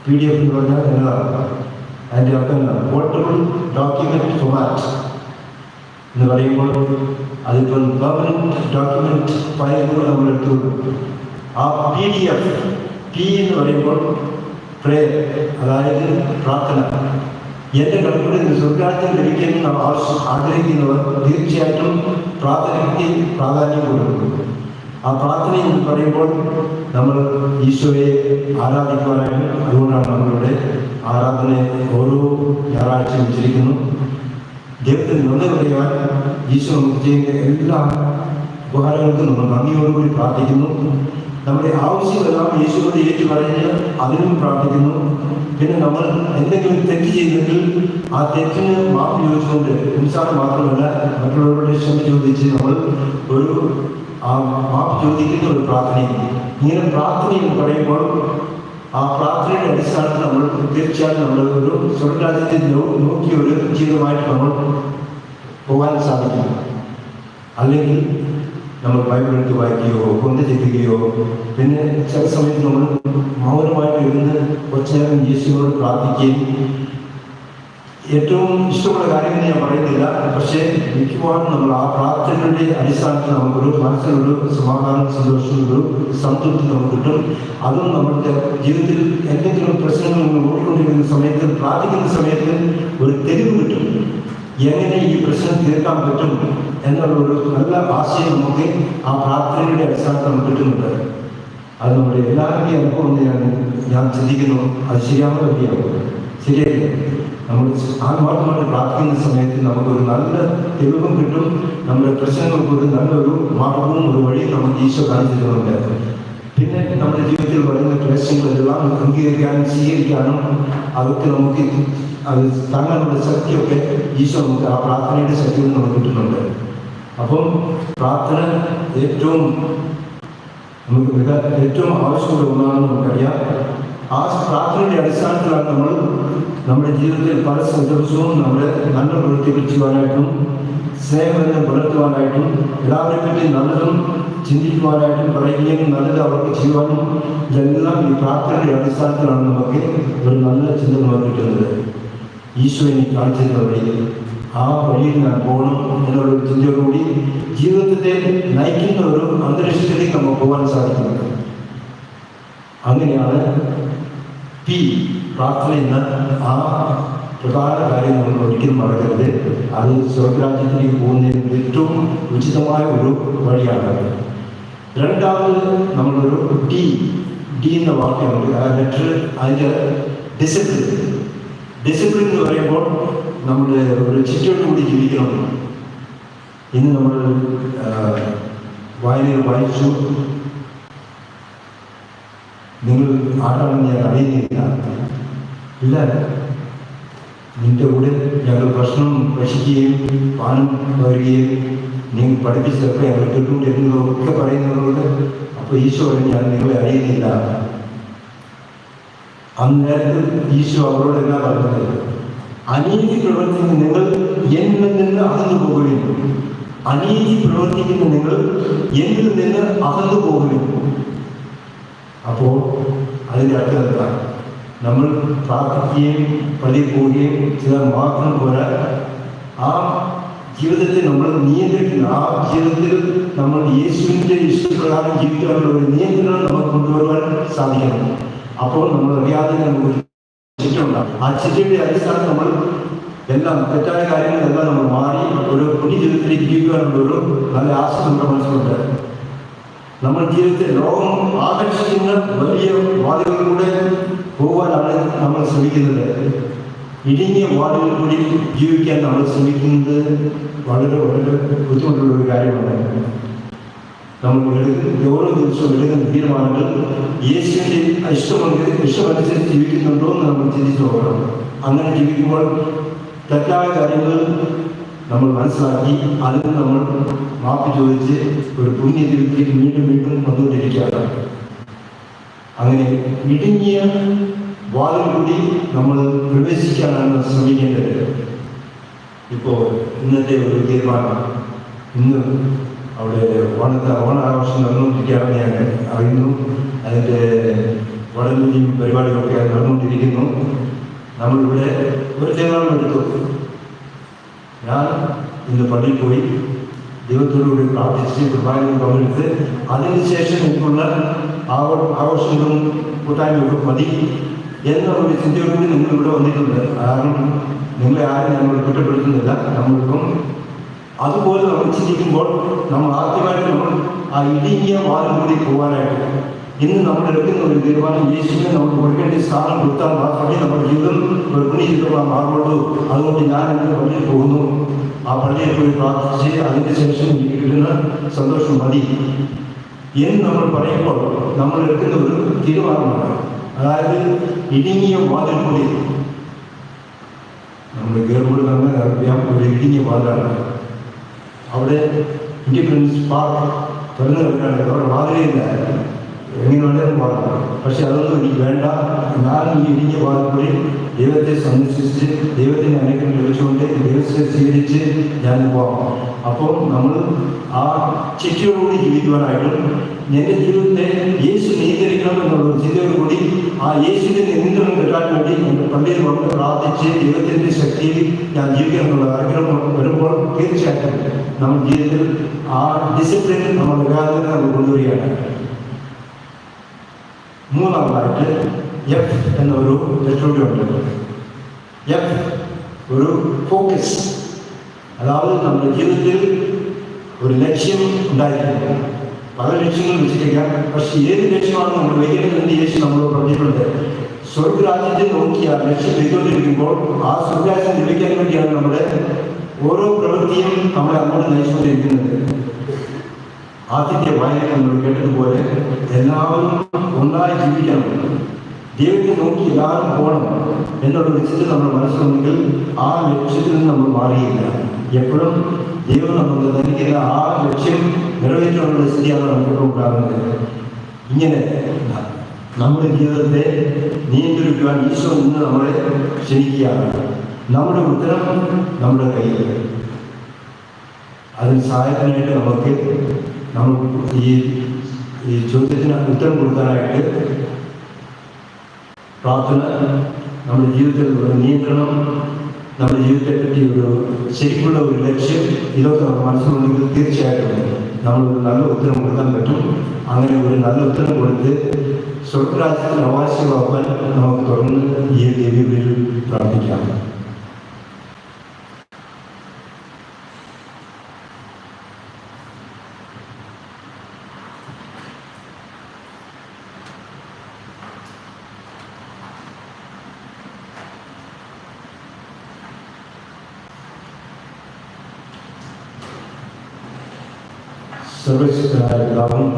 PDF എന്ന് പറഞ്ഞാൽ എന്നതാണ് അതിൻ്റെ അർത്ഥം. പോർട്ടബിൾ ഡോക്യുമെന്റ് ഫോമാറ്റ് എന്ന് പറയുമ്പോൾ അതിപ്പോൾ പെർമനന്റ് ഡോക്യുമെന്റ് ഫയലുകൾ നമ്മൾ എടുത്തു. ആ PDF P എന്ന് പറയുമ്പോൾ പ്രേയർ, അതായത് പ്രാർത്ഥന. എൻ്റെ കടകളിൽ നിന്ന് സ്വർഗരാജ്യം ലഭിക്കുന്ന ആഗ്രഹിക്കുന്നവർ തീർച്ചയായിട്ടും പ്രാർത്ഥനയ്ക്ക് പ്രാധാന്യം കൊടുക്കും. ആ പ്രാർത്ഥന എന്ന് പറയുമ്പോൾ നമ്മൾ ഈശോയെ ആരാധിക്കുവാനായിട്ട്, അതുകൊണ്ടാണ് നമ്മളിവിടെ ആരാധന ഓരോ ഞായറാഴ്ചയും വെച്ചിരിക്കുന്നു. ദൈവത്തിന് നന്ദി പറയുവാൻ ഈശോ നമുക്ക് ചെയ്യുന്ന എല്ലാ ഉപകാരങ്ങൾക്കും നമ്മൾ നന്ദിയോടുകൂടി പ്രാർത്ഥിക്കുന്നു. നമ്മുടെ ആവശ്യമെല്ലാം യേശുവിനോട് ഏറ്റു പറഞ്ഞ് അതിനും പ്രാർത്ഥിക്കുന്നു. പിന്നെ നമ്മൾ എന്തെങ്കിലും തെറ്റ് ചെയ്തെങ്കിൽ ആ തെറ്റിന് മാപ്പ് ചോദിച്ചുകൊണ്ട്, നിസ്സാരം മാത്രമല്ല മറ്റുള്ളവരുടെ ക്ഷമ ചോദിച്ച് നമ്മൾ ഒരു മാപ്പ് ചോദിക്കുന്ന ഒരു പ്രാർത്ഥനയും. ഇങ്ങനെ പ്രാർത്ഥന എന്ന് പറയുമ്പോൾ ആ പ്രാർത്ഥനയുടെ അടിസ്ഥാനത്തിൽ നമ്മൾ തീർച്ചയായും നമ്മൾ ഒരു സ്വർഗരാജ്യത്തെ നോക്കിയ ഒരു ജീവിതമായിട്ട് നമ്മൾ പോകാൻ സാധിക്കും. അല്ലെങ്കിൽ നമ്മൾ ബൈബിൾ എടുത്ത് വായിക്കുകയോ കൊണ്ട് ചെല്ലുകയോ, പിന്നെ ചില സമയത്ത് നമ്മൾ മൗനമായിട്ട് ഇരുന്ന് കുറച്ചു നേരം യേശുവിനോട് പ്രാർത്ഥിക്കുകയും, ഏറ്റവും ഇഷ്ടമുള്ള കാര്യമെന്ന് ഞാൻ പറയുന്നില്ല, പക്ഷേ മിക്കവാറും നമ്മൾ ആ പ്രാർത്ഥനയുടെ അടിസ്ഥാനത്തിൽ നമുക്കൊരു മനസ്സിലൊരു സമാധാനം, സന്തോഷം, ഒരു സംതൃപ്തി നമുക്ക് കിട്ടും. അതും നമ്മുടെ ജീവിതത്തിൽ എന്തെങ്കിലും പ്രശ്നങ്ങൾ ഓടിക്കൊണ്ടിരിക്കുന്ന സമയത്ത്, പ്രാർത്ഥിക്കുന്ന സമയത്ത് ഒരു തെളിവ് കിട്ടും. എങ്ങനെ ഈ പ്രശ്നം തീർക്കാൻ പറ്റും എന്നുള്ള ഒരു നല്ല ആശയം നമുക്ക് ആ പ്രാർത്ഥനയുടെ അടിസ്ഥാനത്തിൽ നമുക്ക് കിട്ടുന്നുണ്ട്. അത് നമ്മുടെ എല്ലാവരുടെയും അനുഭവം ഞാൻ ചിന്തിക്കുന്നു. അത് ശരിയാണോ പറ്റിയാവും? ശരിയല്ലേ? നമ്മൾ ആത്മാർത്ഥമായിട്ട് പ്രാർത്ഥിക്കുന്ന സമയത്ത് നമുക്കൊരു നല്ല തെളിവും കിട്ടും. നമ്മുടെ പ്രശ്നങ്ങൾക്ക് ഒരു നല്ലൊരു മാർഗവും ഒരു വഴിയും നമുക്ക് ഈശോ കാണിച്ചു തരുന്നുണ്ട്. പിന്നെ നമ്മുടെ ജീവിതത്തിൽ വരുന്ന ക്ലേശങ്ങളെല്ലാം അംഗീകരിക്കാനും സ്വീകരിക്കാനും അതൊക്കെ നമുക്ക് അത് താങ്കളുടെ ശക്തിയൊക്കെ ഈശോ നമുക്ക് ആ പ്രാർത്ഥനയുടെ ശക്തിയിൽ നമുക്ക് കിട്ടുന്നുണ്ട്. അപ്പം പ്രാർത്ഥന ഏറ്റവും ആവശ്യമുള്ള ഒന്നാണെന്ന് നമുക്കറിയാം. ആ പ്രാർത്ഥനയുടെ അടിസ്ഥാനത്തിലാണ് നമ്മൾ നമ്മുടെ ജീവിതത്തിൽ പല ദിവസവും നമ്മുടെ നല്ല പ്രവൃത്തികൾ ചെയ്യുവാനായിട്ടും, സ്നേഹബന്ധം പുലർത്തുവാനായിട്ടും, എല്ലാവരെ പറ്റി നല്ലതും ചിന്തിക്കുവാനായിട്ടും, പറയുകയും നല്ലത് അവർക്ക് ചെയ്യുവാനും, ഇതെല്ലാം ഈ പ്രാർത്ഥനയുടെ അടിസ്ഥാനത്തിലാണ് നമുക്ക് ഒരു നല്ല ചിന്ത നമുക്ക് കിട്ടുന്നത്. ഈശോ എനിക്ക് കാണിച്ചിരുന്ന വഴി, ആ വഴിയിൽ ഞാൻ പോകണം എന്നുള്ളൊരു ചിന്തയോടുകൂടി ജീവിതത്തെ നയിക്കുന്ന ഒരു അന്തരീക്ഷത്തിലേക്ക് നമുക്ക് പോകാൻ സാധിക്കുന്നത്. അങ്ങനെയാണ് പ്രാർത്ഥന എന്ന ആ പ്രധാന കാര്യം നമ്മൾ ഒരിക്കലും മറക്കരുത്. അത് സ്വർഗരാജ്യത്തിലേക്ക് പോകുന്നതിന് ഏറ്റവും ഉചിതമായ ഒരു വഴിയാണ്. രണ്ടാമത് നമ്മളൊരു ഡി എന്ന വാക്യമുണ്ട്. ആ ലെറ്റർ, അതിൻ്റെ ഡിസിപ്ലിൻ എന്ന് പറയുമ്പോൾ നമ്മുടെ ഒരു ചിട്ടയോട് കൂടി ജീവിക്കണം. ഇന്ന് നമ്മൾ വായനയിൽ വായിച്ചു, നിങ്ങൾ ആരാണെന്ന് ഞാൻ അറിയുന്നില്ല, ഇല്ല, നിന്റെ കൂടെ ഞങ്ങൾ ഭക്ഷണം ഭക്ഷിക്കുകയും പാനം പകരുകയും നിങ്ങൾ പഠിപ്പിച്ചതൊക്കെ ഞങ്ങൾ കേട്ടുകൊണ്ടിരുന്നതൊക്കെ പറയുന്നതുകൊണ്ട് അപ്പോൾ ഈശോ ഞാൻ നിങ്ങളെ അറിയുന്നില്ല. അന്നേരത്ത് ഈശോ അവരോടെല്ലാം പറഞ്ഞത്, അനീതി പ്രവർത്തിക്കുന്ന നിങ്ങൾ എന്നിൽ നിന്ന് അകന്നു പോകുകയും അനീതി പ്രവർത്തിക്കുന്ന നിങ്ങൾ എന്നിൽ നിന്ന് അകന്നു പോകുന്നു. അപ്പോൾ അതിൻ്റെ അർത്ഥം എന്താ? നമ്മൾ പ്രാർത്ഥിക്കുകയും പള്ളിയിൽ പോവുകയും ചെയ്താൽ മാത്രം പോരാ, ആ ജീവിതത്തെ നമ്മൾ നിയന്ത്രിക്കുന്ന, ആ ജീവിതത്തിൽ നമ്മൾ യേശുവിൻ്റെ ഇഷ്ടപ്രകാരം ജീവിക്കാനുള്ള ഒരു നിയന്ത്രണം നമുക്ക് കൊണ്ടുവരുവാൻ സാധിക്കണം. അപ്പോൾ നമ്മൾ അറിയാതെ നമുക്ക് ചുറ്റുണ്ടാകും. ആ ചുറ്റിയുടെ അടിസ്ഥാനം നമ്മൾ എല്ലാം തെറ്റായ കാര്യങ്ങളെല്ലാം നമ്മൾ മാറി ഒരു പുതിയ ജീവിതത്തിലേക്ക് ജീവിക്കാനുള്ള ഒരു നല്ല ആശ നമ്മുടെ മനസ്സിലുണ്ട്. നമ്മൾ ജീവിതത്തിൽ ലോകം ആകർഷിക്കുന്ന വലിയ വാതികളിലൂടെ പോകാനാണ് നമ്മൾ ശ്രമിക്കുന്നത്. ഇടുങ്ങിയ വാതിലിൽ കൂടി ജീവിക്കാൻ നമ്മൾ ശ്രമിക്കുന്നത് വളരെ വളരെ ബുദ്ധിമുട്ടുള്ള ഒരു കാര്യമാണ്. നമ്മൾ ഓരോ ദിവസവും എടുക്കുന്ന തീരുമാനങ്ങൾ യേശുവിൻ്റെ ഇഷ്ടമനുസരിച്ച് ജീവിക്കുന്നുണ്ടോ എന്ന് നമ്മൾ ചിന്തിച്ചു നോക്കണം. അങ്ങനെ ജീവിക്കുമ്പോൾ തെറ്റായ കാര്യങ്ങൾ നമ്മൾ മനസ്സിലാക്കി അതിന് നമ്മൾ മാപ്പ് ചോദിച്ച് ഒരു പുണ്യ ജീവിതത്തിലേക്ക് വീണ്ടും വീണ്ടും വന്നുകൊണ്ടിരിക്കുകയാണ്. അങ്ങനെ ഇടുങ്ങിയ വാതിൽ കൂടി നമ്മൾ പ്രവേശിക്കാനാണ് ശ്രമിക്കേണ്ടത്. ഇപ്പോൾ ഇന്നത്തെ ഒരു തീരുമാനം, ഇന്ന് അവിടെ ഓണാഘോഷം നടന്നുകൊണ്ടിരിക്കുകയാണെന്ന് ഞാൻ അറിയുന്നു. അതിൻ്റെ വടംവലിയും പരിപാടികളൊക്കെ നടന്നുകൊണ്ടിരിക്കുന്നു. നമ്മളിവിടെ ഒരു തീരുമാനം എടുത്തു. ഞാൻ ഇന്ന് പള്ളിയിൽ പോയി ദൈവത്തോടുകൂടി പ്രാർത്ഥിച്ച് കുർബാനയിൽ പങ്കെടുത്ത് അതിനുശേഷം എനിക്കുള്ള ആഘോഷങ്ങളും കൂട്ടായ്മയൊക്കെ മതി എന്ന ഒരു ചിന്തയോടുകൂടി നിങ്ങളിവിടെ വന്നിട്ടുണ്ട്. കാരണം നിങ്ങളെ ആരും ഞങ്ങൾ കുറ്റപ്പെടുത്തുന്നില്ല. നമ്മളിപ്പം അതുപോലെ നമ്മൾ ചിന്തിക്കുമ്പോൾ നമ്മൾ ആദ്യമായിട്ട് നമ്മൾ ആ ഇടുങ്ങിയ വാതിൽ കൂടി പോകാനായിട്ട് ഇന്ന് നമ്മൾ എടുക്കുന്ന ഒരു തീരുമാനം, യേശുവിനെ നമ്മൾ കൊടുക്കേണ്ട സ്ഥാനം കൊടുത്താൽ മാത്രമേ നമ്മുടെ ജീവിതം ഒരു പുണ്യ ജീവിതമായി മാറുള്ളൂ. അതുകൊണ്ട് ഞാൻ എൻ്റെ പള്ളിയിൽ പോകുന്നു, ആ പള്ളിയിൽ പോയി പ്രാർത്ഥിച്ച് അതിന് ശേഷം എനിക്ക് കിട്ടുന്ന സന്തോഷം മതി എന്ന് നമ്മൾ പറയുമ്പോൾ നമ്മൾ എടുക്കുന്ന ഒരു തീരുമാനമാണ്. അതായത് ഇടുങ്ങിയ വാതിൽ കൂടി നമ്മൾ ഗർഭൂട് തന്നെ അറിയാം, ഒരു ഇടുങ്ങിയ വാതിലാണ്. അവിടെ ഇൻഡിപെൻഡൻസ് പാർക്ക് തുറന്നു കിടക്കുകയാണ്. അവിടെ വാതിലില്ല, എങ്ങനെ വേണ്ടതും പാടാം. പക്ഷെ അതൊന്നും എനിക്ക് വേണ്ട. ഞാൻ ഈ ഇടുങ്ങിയ വാതിൽ കൂടി ദൈവത്തെ സന്ദർശിച്ച് ദൈവത്തിൻ്റെ അനുഗ്രഹം ലഭിച്ചുകൊണ്ട് ദൈവത്തെ സ്വീകരിച്ച് ഞാൻ പോകാം. അപ്പോൾ നമ്മൾ ആ ശിക്ഷയോടുകൂടി ജീവിക്കുവാനായിട്ടും എൻ്റെ ജീവിതത്തെ യേശു നിയന്ത്രിക്കണം എന്നുള്ള ചിന്തയോടുകൂടി ആ യേശുവിൻ്റെ നിയന്ത്രണം കിട്ടാൻ വേണ്ടി എൻ്റെ പള്ളിയിൽ വന്ന് പ്രാർത്ഥിച്ച് ദൈവത്തിൻ്റെ ശക്തിയിൽ ഞാൻ ജീവിക്കണം എന്നുള്ള ആഗ്രഹം വരുമ്പോൾ തീർച്ചയായിട്ടും നമ്മുടെ ജീവിതത്തിൽ ആ ഡിസിപ്ലിൻ നമ്മുടെ വികാരത്തെ നമ്മൾ കൊണ്ടുവരികയാണ്. മൂന്നാമതായിട്ട് എഫ് എന്നൊരു ലെറ്ററുണ്ട്. എഫ് ഒരു ഫോക്കസ്, അതായത് നമ്മുടെ ജീവിതത്തിൽ ഒരു ലക്ഷ്യം ഉണ്ടായിരിക്കും. പല ലക്ഷ്യങ്ങൾ വെച്ചിരിക്കാം, പക്ഷെ ഏത് ലക്ഷ്യമാണ് നമ്മൾ വൈകുന്നതിൻ്റെ യേശു നമ്മൾ പറഞ്ഞിട്ടുണ്ട്. സ്വർഗരാജ്യത്തെ നോക്കി ആ ലക്ഷ്യം ചെയ്തുകൊണ്ടിരിക്കുമ്പോൾ ആ സ്വർഗരാജ്യം ലഭിക്കാൻ വേണ്ടിയാണ് നമ്മുടെ ഓരോ പ്രവൃത്തിയും നമ്മളെ അങ്ങോട്ട് നയിച്ചുകൊണ്ടിരിക്കുന്നത്. ആദ്യത്തെ വായന നമ്മൾ കേട്ടതുപോലെ എല്ലാവരും ഒന്നായി ജീവിക്കണം, ദൈവത്തെ നോക്കി എല്ലാവരും പോകണം എന്നുള്ളൊരു ചിന്ത നമ്മുടെ മനസ്സിലുണ്ടെങ്കിൽ ആ ലക്ഷ്യത്തിൽ നിന്ന് നമ്മൾ മാറിയില്ല. എപ്പോഴും ദൈവം നമുക്ക് നൽകിയ ആ ലക്ഷ്യം നിറവേറ്റാനുള്ള സ്ഥിതിയാണ് നമുക്ക് ഉണ്ടാകുന്നത്. ഇങ്ങനെ നമ്മുടെ ജീവിതത്തെ നിയന്ത്രിക്കുവാൻ ഈശോ ഇന്ന് നമ്മളെ ക്ഷണിക്കുകയാണ്. നമ്മുടെ ഉത്തരം നമ്മുടെ കയ്യിൽ. അതിന് സഹായത്തിനായിട്ട് നമ്മൾ ഈ ചോദ്യത്തിന് ഉത്തരം കൊടുക്കാനായിട്ട് പ്രാർത്ഥന, നമ്മുടെ ജീവിതത്തിൽ ഒരു നിയന്ത്രണം, നമ്മുടെ ജീവിതത്തെപ്പറ്റി ഒരു ശരിക്കുള്ള ഒരു ലക്ഷ്യം, ഇതൊക്കെ നമ്മുടെ മനസ്സിലുണ്ടെങ്കിൽ തീർച്ചയായിട്ടും നമ്മളൊരു നല്ല ഉത്തരം കൊടുക്കാൻ പറ്റും. അങ്ങനെ ഒരു നല്ല ഉത്തരം കൊടുത്ത് സ്വർഗരാജ്യത്തിന് അവകാശമാക്കാൻ നമുക്ക് തുടർന്ന് ഈ ദേവിയിൽ പ്രാർത്ഥിക്കാം. സർവശക്തനായ പിതാവും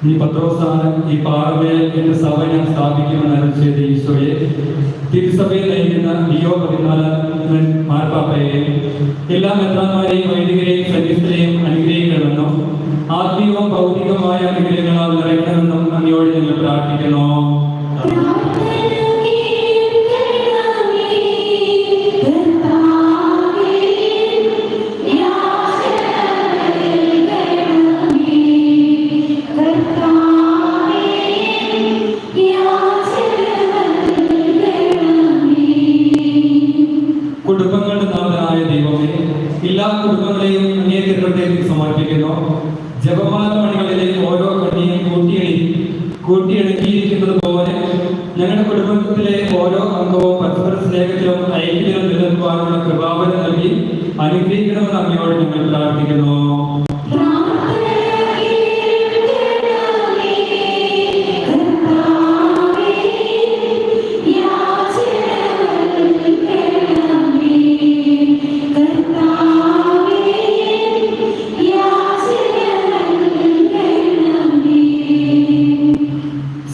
ഈ പത്രോസാണ് ഈ പാറമേൽ എന്റെ സഭ ഞാൻ സ്ഥാപിക്കുമെന്ന് അരുളിച്ചെയ്ത ഈശോയെ, തിരുസഭയിൽ നയിക്കുന്ന ലിയോ 14 മാർപ്പാപ്പയെയും എല്ലാ മെത്രാന്മാരെയും വൈദികരെയും സന്യസ്തരെയും അനുഗ്രഹിക്കണമെന്നും ആത്മീയവും ഭൗതികമായ അനുഗ്രഹങ്ങളാൽ നിറയ്ക്കണമെന്നും അങ്ങയോട് ഞങ്ങൾ പ്രാർത്ഥിക്കുന്നു. കുടുംബങ്ങളുടെ നാഥനായ ദൈവമേ, എല്ലാ കുടുംബങ്ങളെയും അങ്ങേ തിരുവട്ടേക്ക് സമർപ്പിക്കുന്നു. ജപമാല മണികളിലെ ഓരോ കണ്ണിയും കൂട്ടിയിണക്കിയിരിക്കുന്നത് പോലെ ഞങ്ങളുടെ കുടുംബത്തിലെ ഓരോ അംഗവും പരസ്പര സ്നേഹത്തിലും ഐക്യത്തിലും നിലനിൽക്കുവാനുള്ള കൃപാവരം നൽകി അനുഗ്രഹിക്കണമെന്ന് അങ്ങയോട് ഞങ്ങൾ പ്രാർത്ഥിക്കുന്നു.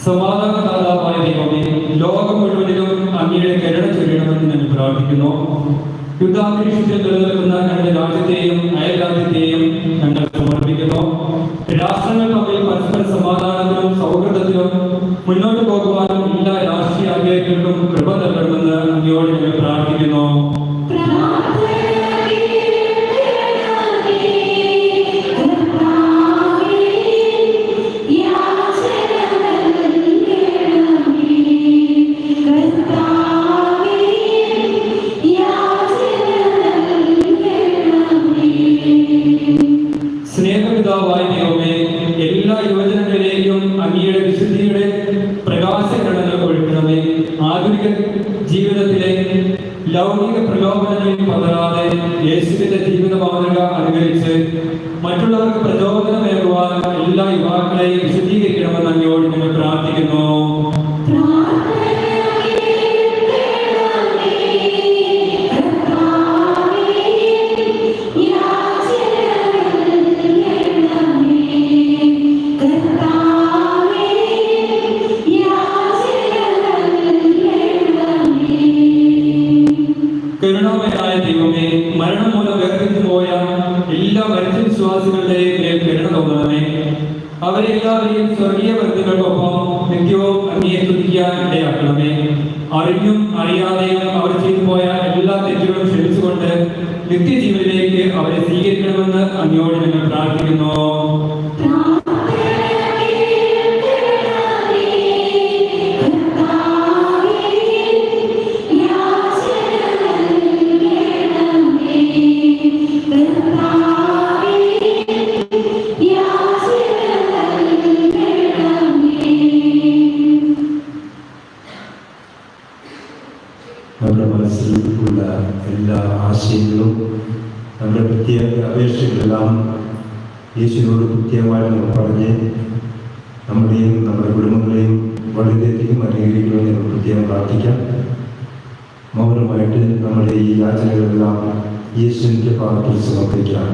സമാധാനദാതാവായ ദൈവമേ, ലോകം മുഴുവനിലും അങ്ങയുടെ കരുണ ചൊരിയണമെന്ന് ഞങ്ങൾ പ്രാർത്ഥിക്കുന്നു. യുദ്ധാന്തരീക്ഷത്തിൽ നിലനിൽക്കുന്ന ഞങ്ങളുടെ രാജ്യത്തെയും അയൽരാജ്യത്തെയും ഞങ്ങൾ സമർപ്പിക്കുന്നു. രാഷ്ട്രങ്ങൾ തമ്മിൽ പരസ്പര സമാധാനത്തിലും സൗഹൃദത്തിലും മുന്നോട്ട് പോകുവാനും എല്ലാ രാഷ്ട്രീയ ആഗ്രഹങ്ങൾക്കും കൃപ നൽകണമെന്ന് അങ്ങയോട് ഞങ്ങൾ പ്രാർത്ഥിക്കുന്നു. സ്നേഹപിതാവായ ദൈവമേ, എല്ലാ യുവജനങ്ങളിലേക്കും അങ്ങയുടെ വിശുദ്ധിയുടെ പ്രകാശകിരണങ്ങൾ ഒഴുക്കണമേ. ആധുനിക ജീവിതത്തിലെ ലൗകിക പ്രലോഭനങ്ങളിൽ പതരാതെ യേശുവിന്റെ ജീവിത മാതൃക അനുകരിച്ച് മറ്റുള്ളവർക്ക് പ്രചോദനമേകുവാൻ എല്ലാ യുവാക്കളെയും വിശുദ്ധീകരിക്കണമെന്ന് അങ്ങയോട് ഞങ്ങൾ പ്രാർത്ഥിക്കുന്നു. കരുണാമയനായ ദൈവമേ, മരണം മൂലം വേർതിരിച്ചു പോയ എല്ലാ മനുഷ്യ വിശ്വാസികളുടെയും മേൽ കരുണ തോന്നണമേ. അവരെ എല്ലാവരെയും സ്വർഗീയ ബന്ധുക്കൾക്കൊപ്പം നിത്യവും അങ്ങയെ സ്തുതിക്കാൻ ഇടയാക്കണമേ. അറിഞ്ഞും അറിയാതെയും അവർ ചെയ്തു പോയ എല്ലാ തെറ്റുകളും ക്ഷമിച്ചുകൊണ്ട് നിത്യജീവനിലേക്ക് അവരെ സ്വീകരിക്കണമെന്ന് അങ്ങയോട് ഞങ്ങൾ പ്രാർത്ഥിക്കുന്നു. നമ്മുടെ മനസ്സിൽ ഉള്ള എല്ലാ ആശയങ്ങളും നമ്മുടെ പ്രത്യേക അപേക്ഷകളെല്ലാം യേശുവിനോട് കൃത്യമായിട്ട് നമ്മൾ പറഞ്ഞ് നമ്മുടെയും നമ്മുടെ കുടുംബങ്ങളെയും വളരെയധികം അനുഗ്രഹിക്കണമെന്ന് നമ്മൾ പ്രത്യേകം പ്രാർത്ഥിക്കാം. മൗനമായിട്ട് നമ്മുടെ ഈ യാചനകളെല്ലാം യേശുവിൻ്റെ പാദത്തിൽ സമർപ്പിക്കാം.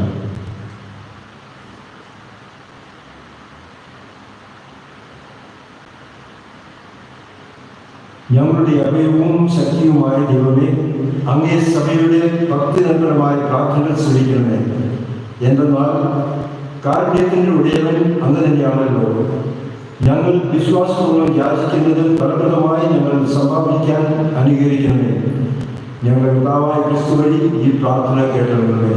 ഞങ്ങളുടെ അഭയവും ശക്തിയുമായ ദൈവമേ, അങ്ങേ സഭയുടെ ഭക്തിനിർഭരമായ പ്രാർത്ഥനകൾ സ്വീകരിക്കണമേ. എന്തെന്നാൽ കാരുണ്യത്തിൻ്റെ ഉടയവൻ അങ്ങ് തന്നെയാണല്ലോ. ഞങ്ങൾ വിശ്വാസപൂർവ്വം യാചിക്കുന്നത് ഫലപ്രദമായി ഞങ്ങൾ സമാപിക്കാൻ അനുകരിക്കണമേ. ഞങ്ങളുടെ പിതാവായ ക്രിസ്തു വഴി ഈ പ്രാർത്ഥന കേട്ടണമേ.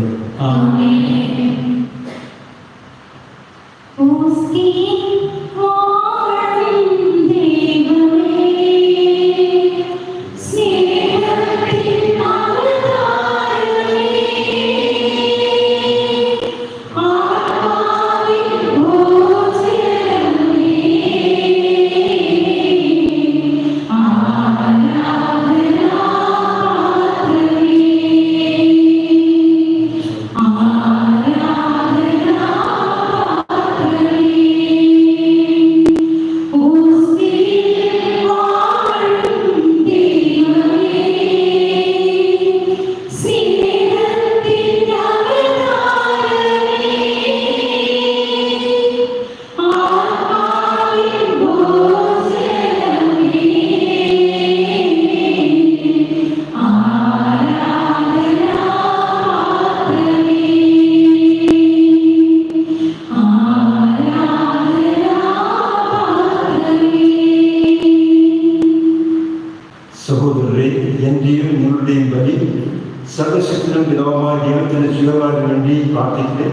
സർവശക്തനും പിതാവുമായ ദൈവത്തിന്റെ സ്വീകാരത്തിന് വേണ്ടി പ്രാർത്ഥിക്കട്ടെ.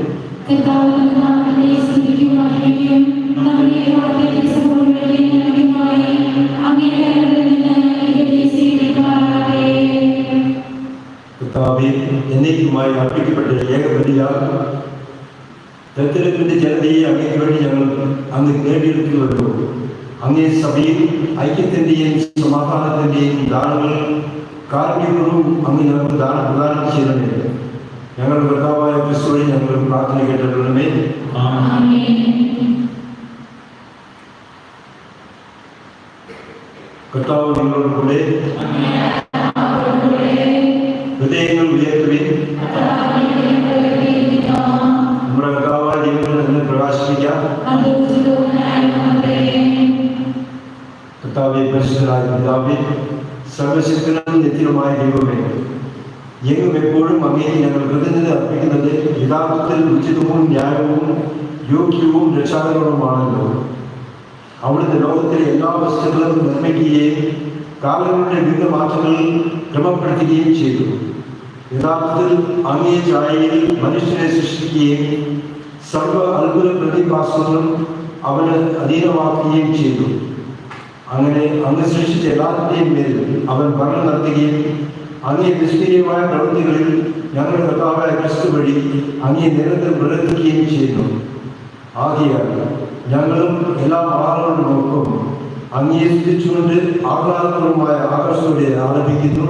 കർത്താവേ, എന്നേക്കുമായി അർപ്പിക്കപ്പെട്ട ഏകബലിയാൽ തെരഞ്ഞെടുപ്പിന്റെ ജനതയെ അങ്ങേക്ക് വേണ്ടി ഞങ്ങൾ അങ്ങ് നേടിയെടുക്കുന്നുള്ളൂ. അങ്ങേ സഭയിൽ ഐക്യത്തിന്റെയും സമാധാനത്തിന്റെയും ദാനങ്ങൾ കാരുണ്യപൂർവ്വം അങ്ങ് ഞങ്ങൾക്ക് പ്രദാനം ചെയ്യണമേ. ഞങ്ങളുടെ കർത്താവായ ക്രിസ്തു വഴി ഞങ്ങൾ പ്രാർത്ഥന കേട്ടിട്ടുള്ളമേ. കർത്താവ് നിങ്ങളോട് കൂടെ. ഹൃദയങ്ങൾ ഉയർത്തുവിൻ. നമ്മുടെ കർത്താവായ ദൈവത്തിൽ നിന്ന് പ്രകാശിപ്പിക്കാം. കർത്താവേ, പരിശുദ്ധനായ പിതാവേ, സർവശക്തനും നിത്യനുമായ ദൈവമേ, എങ്ങും എപ്പോഴും അങ്ങേക്ക് ഞങ്ങൾ കൃതജ്ഞത അർപ്പിക്കുന്നത് യഥാർത്ഥത്തിൽ ഉചിതവും ന്യായവും യോഗ്യവും രക്ഷാകരവുമാണല്ലോ. അവിടുത്തെ ലോകത്തിലെ എല്ലാ വസ്തുക്കളും നിർമ്മിക്കുകയും കാലങ്ങളുടെ വിവിധ മാറ്റങ്ങൾ ക്രമപ്പെടുത്തുകയും ചെയ്തു. യഥാർത്ഥത്തിൽ അങ്ങേ ഛായയിൽ മനുഷ്യനെ സൃഷ്ടിക്കുകയും സർവ അത്ഭുത പ്രതിഭാസങ്ങളും അവന് അധീനമാക്കുകയും ചെയ്തു. അങ്ങനെ അങ്ങ് സൃഷ്ടിച്ച എല്ലാത്തിൻ്റെയും മേൽ അവൻ ഭരണം നടത്തുകയും അങ്ങേ നിഷ്ക്രിയമായ പ്രവൃത്തികളിൽ ഞങ്ങളുടെ കർത്താവായ ക്രിസ്തു വഴി അങ്ങേ നിരന്തരം പ്രവർത്തിക്കുകയും ചെയ്യുന്നു. ആകയാൽ ഞങ്ങളും എല്ലാ ആളുകളോടൊപ്പം അങ്ങേ സ്തുതിച്ചുകൊണ്ട് ആഹ്ലാദപൂർവമായ ആകർഷത്തോടെ ആലപിക്കുന്നു.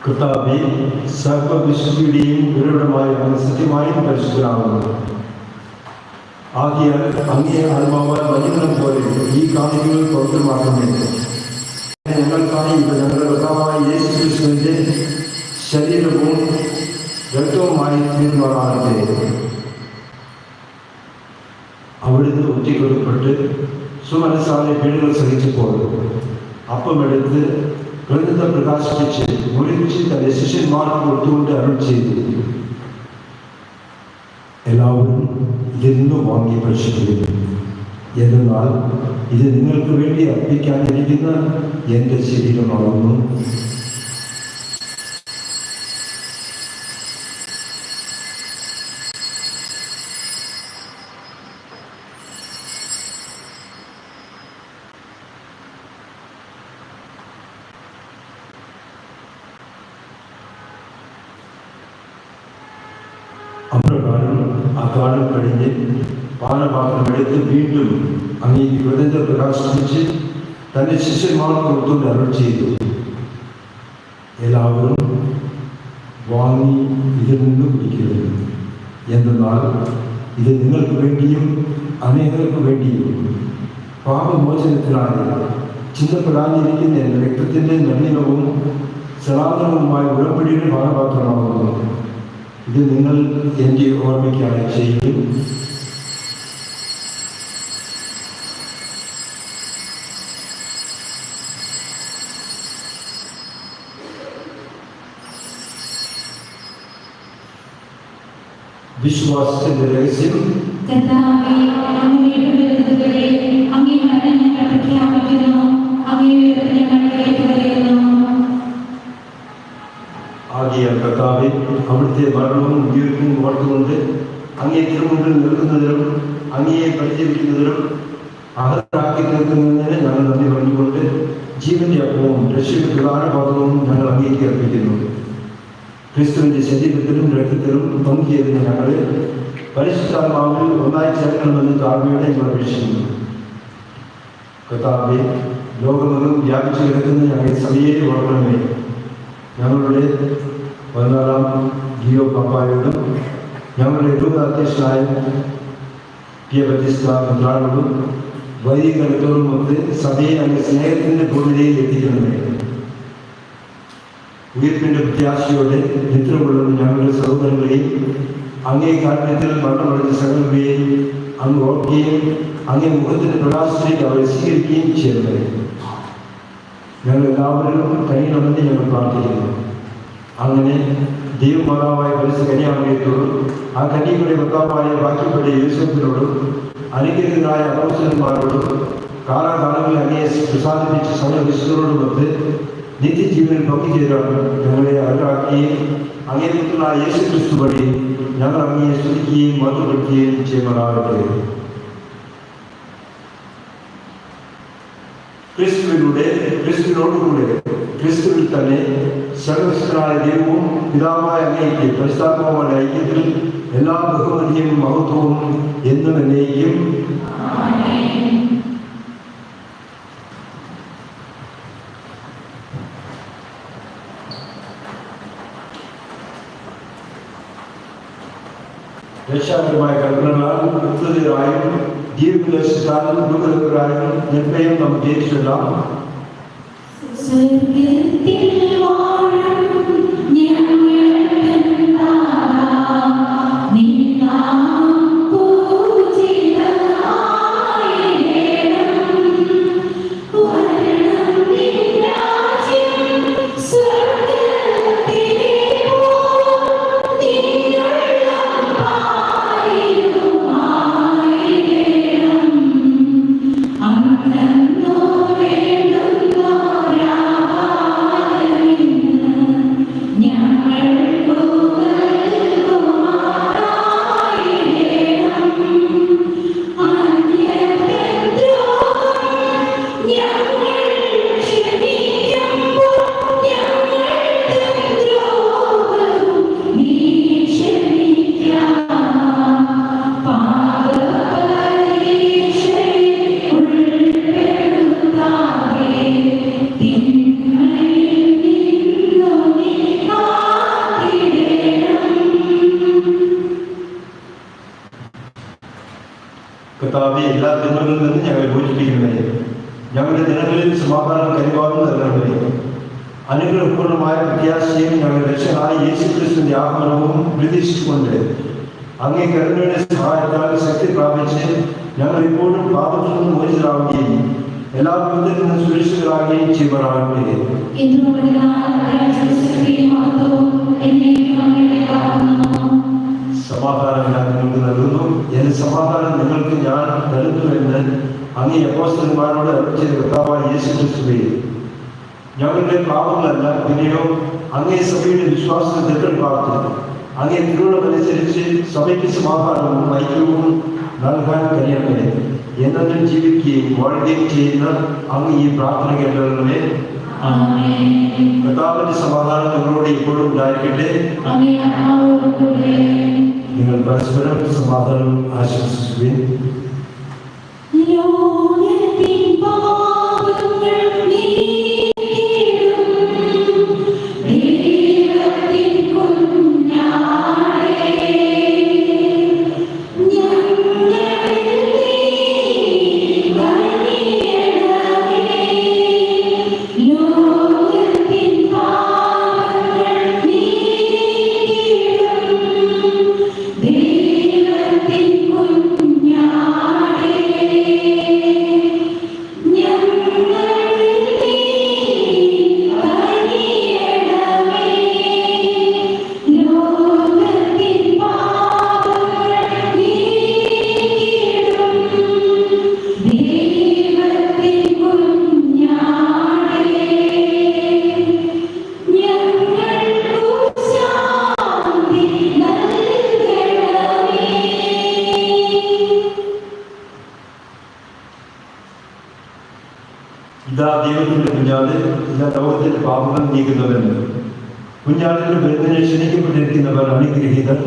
കർത്താവേ, സർവവിശുദ്ധിയുടെയും ഉറവിടമായ അങ്ങ് സത്യമായും പരിശുദ്ധനാകുന്നു. ആകയാൽ അങ്ങേ ആത്മാവാൽ വചനം പോലെ ഈ കാണികൾ പവിത്രമാക്കണമേ. ഞങ്ങൾക്കായി ഞങ്ങളുടെ കർത്താവായ യേശു ക്രിസ്തുവിന്റെ ശരീരവും രക്തവുമായി തീരുമാനമാകട്ടെ. അവിടുന്ന് ഒറ്റക്കൊടുപ്പെട്ട് സുമനസാലെ പീഡകൾ സഹിച്ചപ്പോൾ അപ്പമെടുത്ത് കൃതജ്ഞത പ്രകാശിപ്പിച്ച് മുറിച്ച് തന്റെ ശിഷ്യന്മാർക്ക് കൊടുത്തുകൊണ്ട് അരുൾ ചെയ്തു, എല്ലാവരും ഇതിൽ നിന്ന് വാങ്ങി ഭക്ഷിക്കുന്നു. എന്നാൽ ഇത് നിങ്ങൾക്ക് വേണ്ടി അർപ്പിക്കാനിരിക്കുന്ന എൻ്റെ ശരീരമാകുന്നു. അപ്രകാരം ആ കാലം കഴിഞ്ഞ് പാനപാത്രം എടുത്ത് വീണ്ടും അങ്ങേക്ക് കൃതജ്ഞത പ്രകാശിപ്പിച്ച് തന്റെ ശിഷ്യന്മാർക്ക് കൊടുത്തുകൊണ്ട് അരുൾ ചെയ്തു, എല്ലാവരും വാങ്ങി ഇതിൽ നിന്ന് കുടിക്കരുത്. എന്തെന്നാൽ ഇത് നിങ്ങൾക്ക് വേണ്ടിയും അനേകർക്ക് വേണ്ടിയും പാപമോചനത്തിനായി ചിന്തപ്പെടാനിരിക്കുന്ന എൻ്റെ രക്തത്തിൻ്റെ നവീനവും സനാതനവുമായ ഉടമ്പടിയുടെ പാനപാത്രമാകുന്നു. ഇത് നിങ്ങൾ എൻ്റെ ഓർമ്മയ്ക്കായി ചെയ്യും. വിശ്വാസത്തിന്റെ രഹസ്യം കർത്താവേ, അങ്ങയുടെ വരുന്നതുവരെ അങ്ങേ മരണം ഞങ്ങൾ പ്രഖ്യാപിക്കുന്നു, അങ്ങേ ഉയർപ്പ് ഞങ്ങൾ ഏറ്റുപറയുന്നു. ആകിയാൽ കർത്താവേ, അവിടുത്തെ മരണവും ഉയർപ്പും ഓർത്തുകൊണ്ട് അങ്ങേ തിരുമുമ്പിൽ നിൽക്കുന്നതിലും അങ്ങയെ പരിചരിക്കുന്നതിലും അർഹരാക്കി തീർക്കുന്നതിന് ഞങ്ങൾ നന്ദി പറഞ്ഞുകൊണ്ട് ജീവന്റെ അപ്പവും രക്ഷയുടെ പ്രധാനപാത്രവും ഞങ്ങൾ അങ്ങേക്ക് അർപ്പിക്കുന്നു. ക്രിസ്തുവിന്റെ ശരീരത്തിലും രക്തത്തിലും പങ്കുചേരുന്ന ഞങ്ങളെ പരിശുദ്ധാത്മാവിൽ ഒന്നായി ചേർക്കണമെന്ന് താഴ്മയോടെ ഞങ്ങൾ അപേക്ഷിക്കുന്നു. കർത്താവേ, ലോകമെങ്ങും വ്യാപിച്ചു കിടക്കുന്ന ഞങ്ങളുടെ സഭയെ വളരണമേ. ഞങ്ങളുടെ 14 ലിയോ പാപ്പായോടും ഞങ്ങളുടെ രൂപ അധ്യക്ഷനായ മിത്രാനോടും വൈദിക കലക്ടറും ഒക്കെ സഭയെ അങ്ങ് സ്നേഹത്തിന്റെ പൂർണ്ണതയിൽ എത്തിക്കണമേ. ഉയർപ്പിന്റെ പ്രത്യാശയോടെ നിദ്രകൊള്ളുന്ന ഞങ്ങളുടെ സഹോദരങ്ങളെയും അങ്ങേ കാരണത്തിൽ മരണമടഞ്ഞ സകലരെയും അങ്ങ് ഓർക്കുകയും അങ്ങേ മുഖത്തിന്റെ പ്രകാശത്തിലേക്ക് അവരെ സ്വീകരിക്കുകയും ചെയ്യുന്നത് ഞങ്ങൾ എല്ലാവരും കഴിയണമെന്ന് ഞങ്ങൾ പ്രാർത്ഥിക്കുന്നു. അങ്ങനെ ദൈവമാതാവായ പരിശുദ്ധ കന്യാമറിയത്തോടും ആ കന്യകയുടെ ഭർത്താവായ ബാക്കിപ്പെട്ട യേശുവിനോടും അനുഗ്രഹീതരായ അപ്പോസ്തലന്മാരോടും കാലാകാലങ്ങളിൽ അങ്ങയെ പ്രസാദിപ്പിച്ച സമയവിശുദ്ധരോടുമൊത്ത് നിത്യജീവനിൽ പങ്കുചേരാൻ ഞങ്ങളെ അർഹരാക്കുകയും അങ്ങേ പുത്രനായ യേശു ക്രിസ്തു വഴി ഞങ്ങൾ അങ്ങയെ സ്തുതിക്കുകയും മഹത്വപ്പെടുത്തുകയും ചെയ്യുമാറാകട്ടെ. ക്രിസ്തുവിനോടുകൂടെ ക്രിസ്തുവിൽ തന്നെ സർവശക്തനായ ദൈവവും പിതാവായ അങ്ങേക്ക് പരിശുദ്ധാത്മാവുമായ ഐക്യത്തിൽ എല്ലാ ബഹുമതിയും മഹത്വവും എന്നും എന്നേക്കും. രക്ഷാകരമായ കൽപ്പനകളാൽ ഉത്തരരായും ദീർഘദർശത്താലും ദുഃഖരായും നിർഭയം നമുക്ക് ഏറ്റുചൊല്ലാം. കർത്താവേ, എല്ലാ തിന്മകളിൽ നിന്ന് ഞങ്ങളെ മോചിപ്പിക്കണമേ. ഞങ്ങളുടെ ദിനങ്ങളിൽ സമാധാനം കൈവാറും നൽകണമേ. അനുഗ്രഹപൂർണമായ പ്രത്യാശയും ഞങ്ങളുടെ രക്ഷകനായ യേശുക്രിസ്തുവിന്റെ ആഗമനവും പ്രതീക്ഷിച്ചുകൊണ്ട് അങ്ങേ കരുണയുടെ സഹായത്താൽ ശക്തി പ്രാപിച്ച് ഞങ്ങൾ ഇപ്പോഴും പാപത്തിൽ നിന്ന് മോചിതരാകുകയും എല്ലാ വിധത്തിൽ നിന്ന് സുരക്ഷിതരാകുകയും ചെയ്യുവാനാകട്ടെ. സമാധാനം ഞാൻ നിങ്ങൾക്ക് നൽകുന്നു, എന്റെ സമാധാനം നിങ്ങൾക്ക് ഞാൻ നൽകുന്നുവെന്ന് അങ്ങേ അപ്പോസ്തലന്മാരോട് അരുളിച്ചെയ്ത കർത്താവായ യേശുക്രിസ്തുവേ, ഞങ്ങളുടെ പാപങ്ങളല്ല പിന്നെയോ അങ്ങേ സഭയുടെ വിശ്വാസത്തിൽ തെറ്റൽ പാർത്ത് അങ്ങേ തിരുവള്ളമനുസരിച്ച് സഭയ്ക്ക് സമാധാനവും ഐക്യവും നൽകാൻ കഴിയണമേ. എന്നും ജീവിക്കുകയും വാഴുകയും ചെയ്യുന്ന അങ്ങ് ഈ പ്രാർത്ഥന കേട്ടവരുടെ കർത്താവിന്റെ സമാധാനം നിങ്ങളോട് ഇപ്പോഴും ഉണ്ടായിരിക്കട്ടെ. നിങ്ങൾ പരസ്പരം സമാധാനം ആശംസിക്കുകയും Yeah. കുഞ്ഞാട് എല്ലാ ലോകത്തിന്റെ പാപങ്ങൾ നീക്കുന്നവന്. കുഞ്ഞാടിന്റെ ബന്ധനെ ക്ഷണിക്കപ്പെട്ടിരിക്കുന്നവർ അനുഗ്രഹീതർ.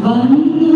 വന്നു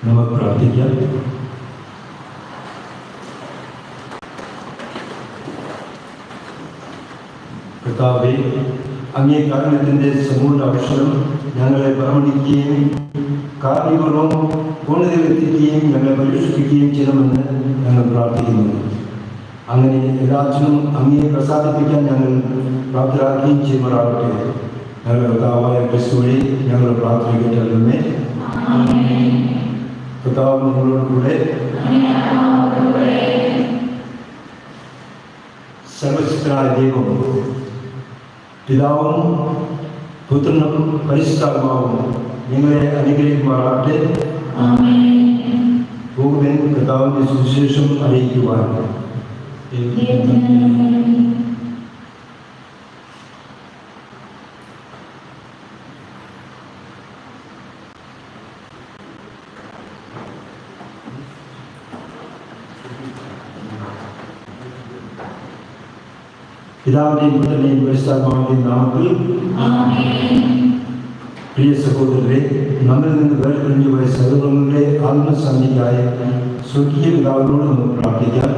നമുക്ക് പ്രാർത്ഥിക്കാം. കർത്താവേ, അങ്ങേ കാരണത്തിൻ്റെ സമൂല ഔഷധം ഞങ്ങളെ പരമണിക്കുകയും കാരണപൂർവ്വം പൂർണ്ണതയിലെത്തിക്കുകയും ഞങ്ങളെ പരിരക്ഷിക്കുകയും ചെയ്യണമെന്ന് ഞങ്ങൾ പ്രാർത്ഥിക്കുന്നു. അങ്ങനെ എല്ലാറ്റിനും അങ്ങേ പ്രസാദിപ്പിക്കാൻ ഞങ്ങൾ പ്രാപ്തരാക്കുകയും ചെയ്യുമാറാകട്ടെ. ഞങ്ങളുടെ കർത്താവായ ക്രിസ്തു വഴി ഞങ്ങളുടെ പ്രാർത്ഥന കേട്ടല്ലേ. കർത്താവ് നിങ്ങളോട് കൂടെ. സർവശക്തനായ ദൈവം പിതാവും പുത്രനും പരിശുദ്ധാത്മാവും നിങ്ങളെ അനുഗ്രഹിക്കുമാറാകട്ടെ. പോകുവാൻ കർത്താവിന്റെ സുവിശേഷം അറിയിക്കുവാൻ. പിതാവിന്റെയും പുത്രന്റെയും പരിശുദ്ധാത്മാവിന്റെയും നാമത്തിൽ. പ്രിയ സഹോദരരെ, നമ്മിൽ നിന്ന് വേർപിരിഞ്ഞു പോയ സഹോദരങ്ങളുടെ ആത്മശാന്തിക്കായി സ്വർഗീയ പിതാവിനോട് നമുക്ക് പ്രാർത്ഥിക്കാം.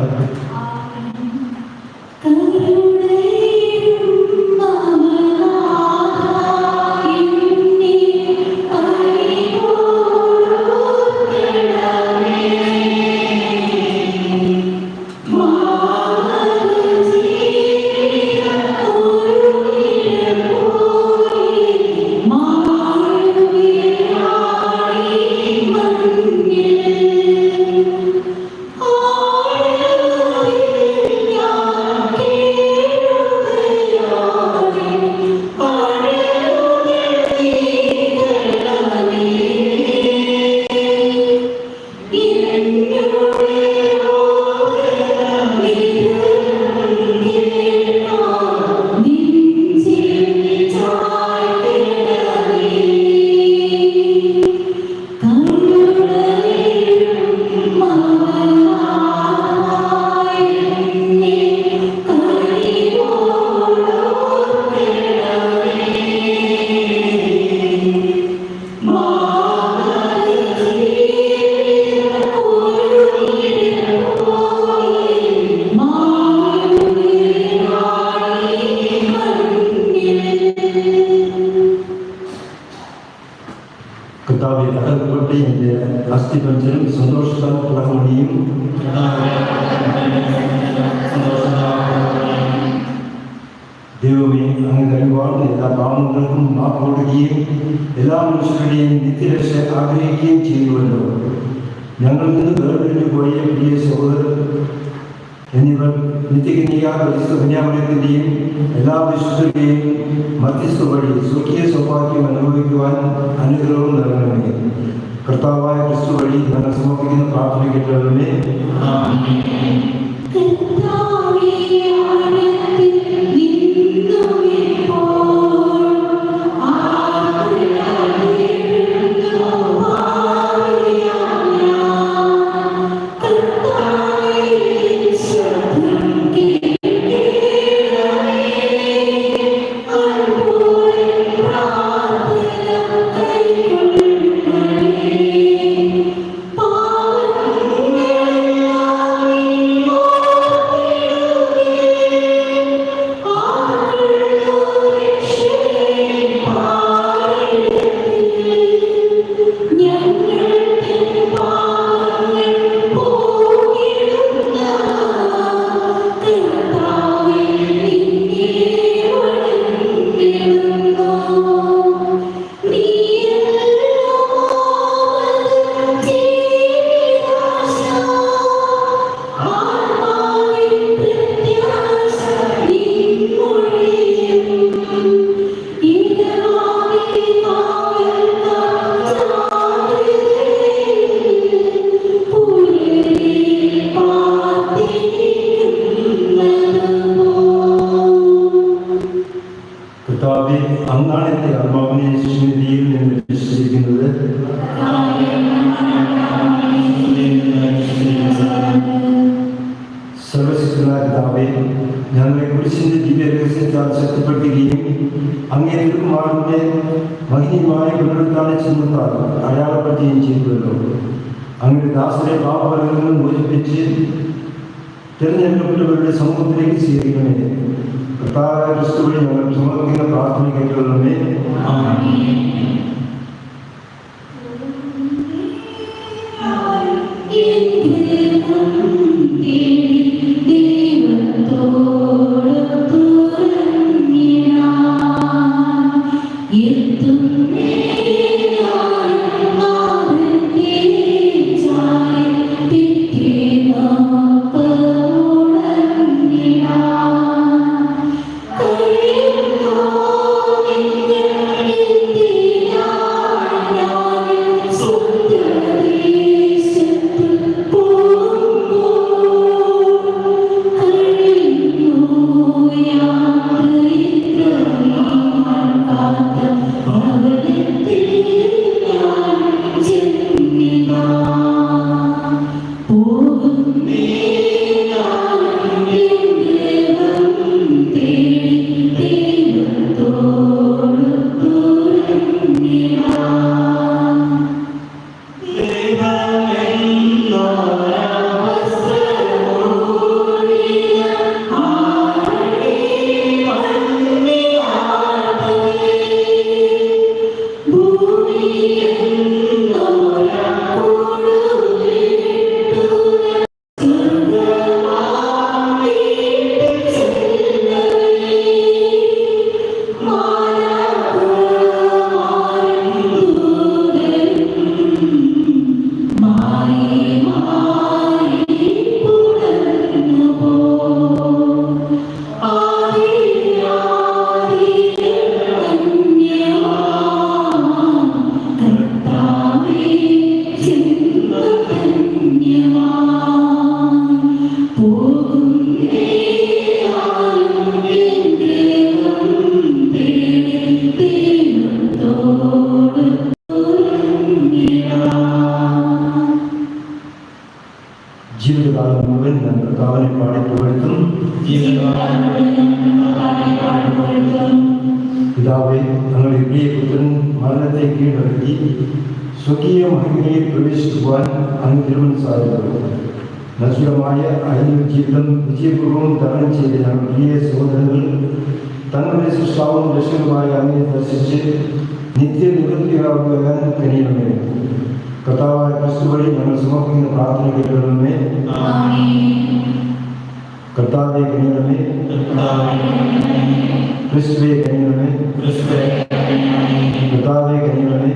അസ്ഥിപഞ്ചനും സന്തോഷത്താൽ തുടങ്ങുകയും ദൈവമേ, അങ്ങ് കഴിവാർന്ന എല്ലാ പാപങ്ങൾക്കും മാപ്പ് കൊടുക്കുകയും എല്ലാ മനുഷ്യരുടെയും നിത്യരക്ഷ ആഗ്രഹിക്കുകയും ചെയ്യുന്നുവല്ലോ. ഞങ്ങളിൽ നിന്ന് വേർപിരിഞ്ഞു പോയ പ്രിയ സഹോദരർ എന്നിവർ നിത്യകന്യക പരിശുദ്ധ കന്യാമറിയത്തിൻ്റെയും എല്ലാ വിശുദ്ധരുടെയും മധ്യസ്ഥ വഴി സ്വകീയ സൗഭാഗ്യം അനുഭവിക്കുവാൻ അനുഗ്രഹവും നൽകണമേ. കർത്താവായ ക്രിസ്തു വഴി ഞങ്ങൾ സമർപ്പിക്കുന്ന പ്രാർത്ഥന കേട്ടവരുടെ അങ്ങാണത്തെ ആത്മാവിനെ ശിശുവിധിയിൽ നിന്ന് വിശ്വസിക്കുന്നത്. സർവശക്തനായ പിതാവേ, ഞങ്ങളെ കുരിശിന്റെ ദിവ്യ രഹസ്യത്താൽ ശക്തിപ്പെടുത്തുകയും അങ്ങേ തിരുക്കുമാരന്റെ മഹിമമായ പുനരുദ്ധാന ചിഹ്നത്താൽ അടയാളപ്പെടുത്തുകയും ചെയ്തുവല്ലോ. അങ്ങയുടെ ദാസരെ പാപങ്ങളിൽ നിന്നും മോചിപ്പിച്ച് തിരഞ്ഞെടുക്കപ്പെട്ടവരുടെ സമൂഹത്തിലേക്ക് സ്വീകരിക്കണമേ. കർത്താവായ ക്രിസ്തുവിനെ ഞങ്ങൾ സമർപ്പിക്കുന്ന പ്രാർത്ഥന കേട്ടുകൊള്ളണമേ. ജീവിതകാലം മുഴുവൻ ഞാൻ കർത്താവിനെ പാടി പുകഴ്ത്തും. പിതാവേ, ഞങ്ങളുടെ പ്രിയപുത്രൻ മരണത്തെ കീഴടക്കി സ്വകീയ മഹിമയിൽ പ്രവേശിക്കുവാൻ അങ്ങ് തിരുമൻ സാധിക്കുന്നു. നശ്വരമായ അഹിന്ദ ജീവിതം വിജയപൂർവ്വം തരണം ചെയ്ത ഞങ്ങളുടെ പ്രിയ സഹോദരങ്ങൾ തങ്ങളുടെ സൃഷ്ടാവും രക്ഷകനുമായ അങ്ങയെ ദർശിച്ച് നിത്യനിവൃത്തിയാകുവാൻ കഴിയണമേ. കർത്താവായ ക്രിസ്തു വഴി ഞങ്ങൾ സമർപ്പിക്കുന്ന പ്രാർത്ഥന കേൾക്കണമേ. കർത്താവെ കനിയണമേ. ക്രിസ്തുവെ കനിയണമേ. കർത്താവെ കനിയണമേ.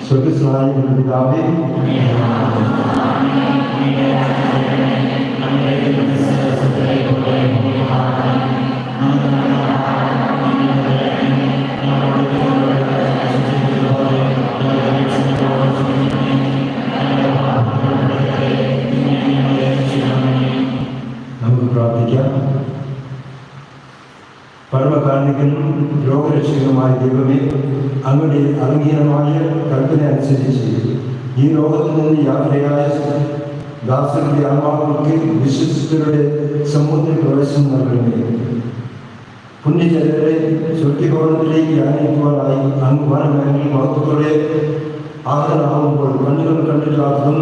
സ്വർഗസ്നായ പിതാവേ, നമുക്ക് പ്രാർത്ഥിക്കാം. പരമകാരുണികനും രോഗരക്ഷകനുമായ ദൈവമേ, അങ്ങയുടെ അലംഘീനമായ കൽപ്പന അനുസരിച്ച് ഈ ലോകത്തിൽ നിന്ന് യാത്രയായ ദാസരുടെ ആത്മാക്കൾക്ക് വിശ്വസിച്ചവരുടെ സമൂഹത്തിൽ പ്രവേശനം നൽകണമേ. പുണ്യചരരെ സ്വർഗഭവനത്തിലേക്ക് ആനയിക്കുവാനായി അങ്ങ് വനമേഖലയിൽ മഹത്വത്തോടെ ആദരനാകുമ്പോൾ കണ്ണുകൾ കണ്ടില്ലാത്തതും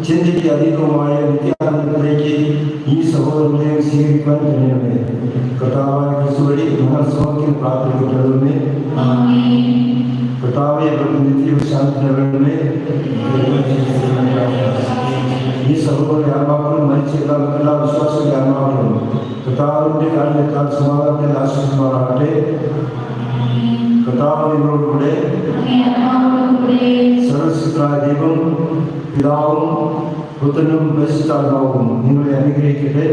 ചിന്തയ്ക്ക് അതീതവുമായ നിത്യാനന്ദത്തിലേക്ക് ഈ സഹോദരങ്ങളെ സ്വീകരിക്കാൻ കഴിയണമേ. കർത്താവായ ക്രിസ്തു വഴി ഞങ്ങൾ സമർപ്പിക്കുന്ന പ്രാർത്ഥിക്കപ്പെടണമേ. കർത്താവെ, അവർക്ക് നിത്യശാന്തി നൽകണമേ. ഈ സഹോദര ആത്മാക്കളും മരിച്ച എല്ലാ വിശ്വാസികളുടെ ആത്മാക്കളും കർത്താവിന്റെ കാരണത്താൽ സമാധാനത്തിൽ ആശ്വസിക്കുമാറാകട്ടെ. കർത്താവ് നിങ്ങളോടുകൂടെ സർവശക്തനായ ദൈവം പിതാവും പുത്രനും പരിശുദ്ധാത്മാവും നിങ്ങളെ അനുഗ്രഹിക്കട്ടെ.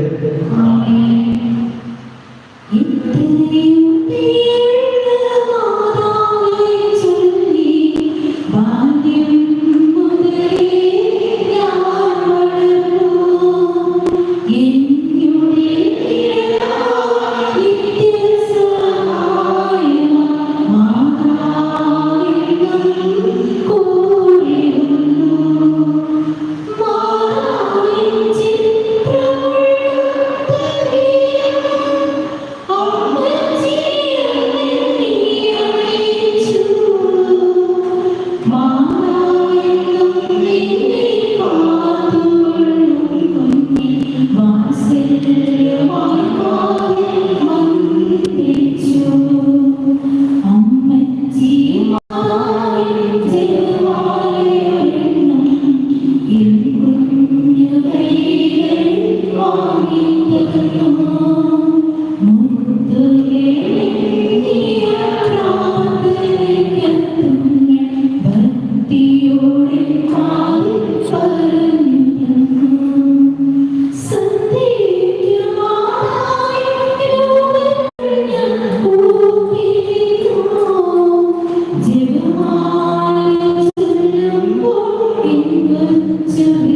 പഞ്ചമേ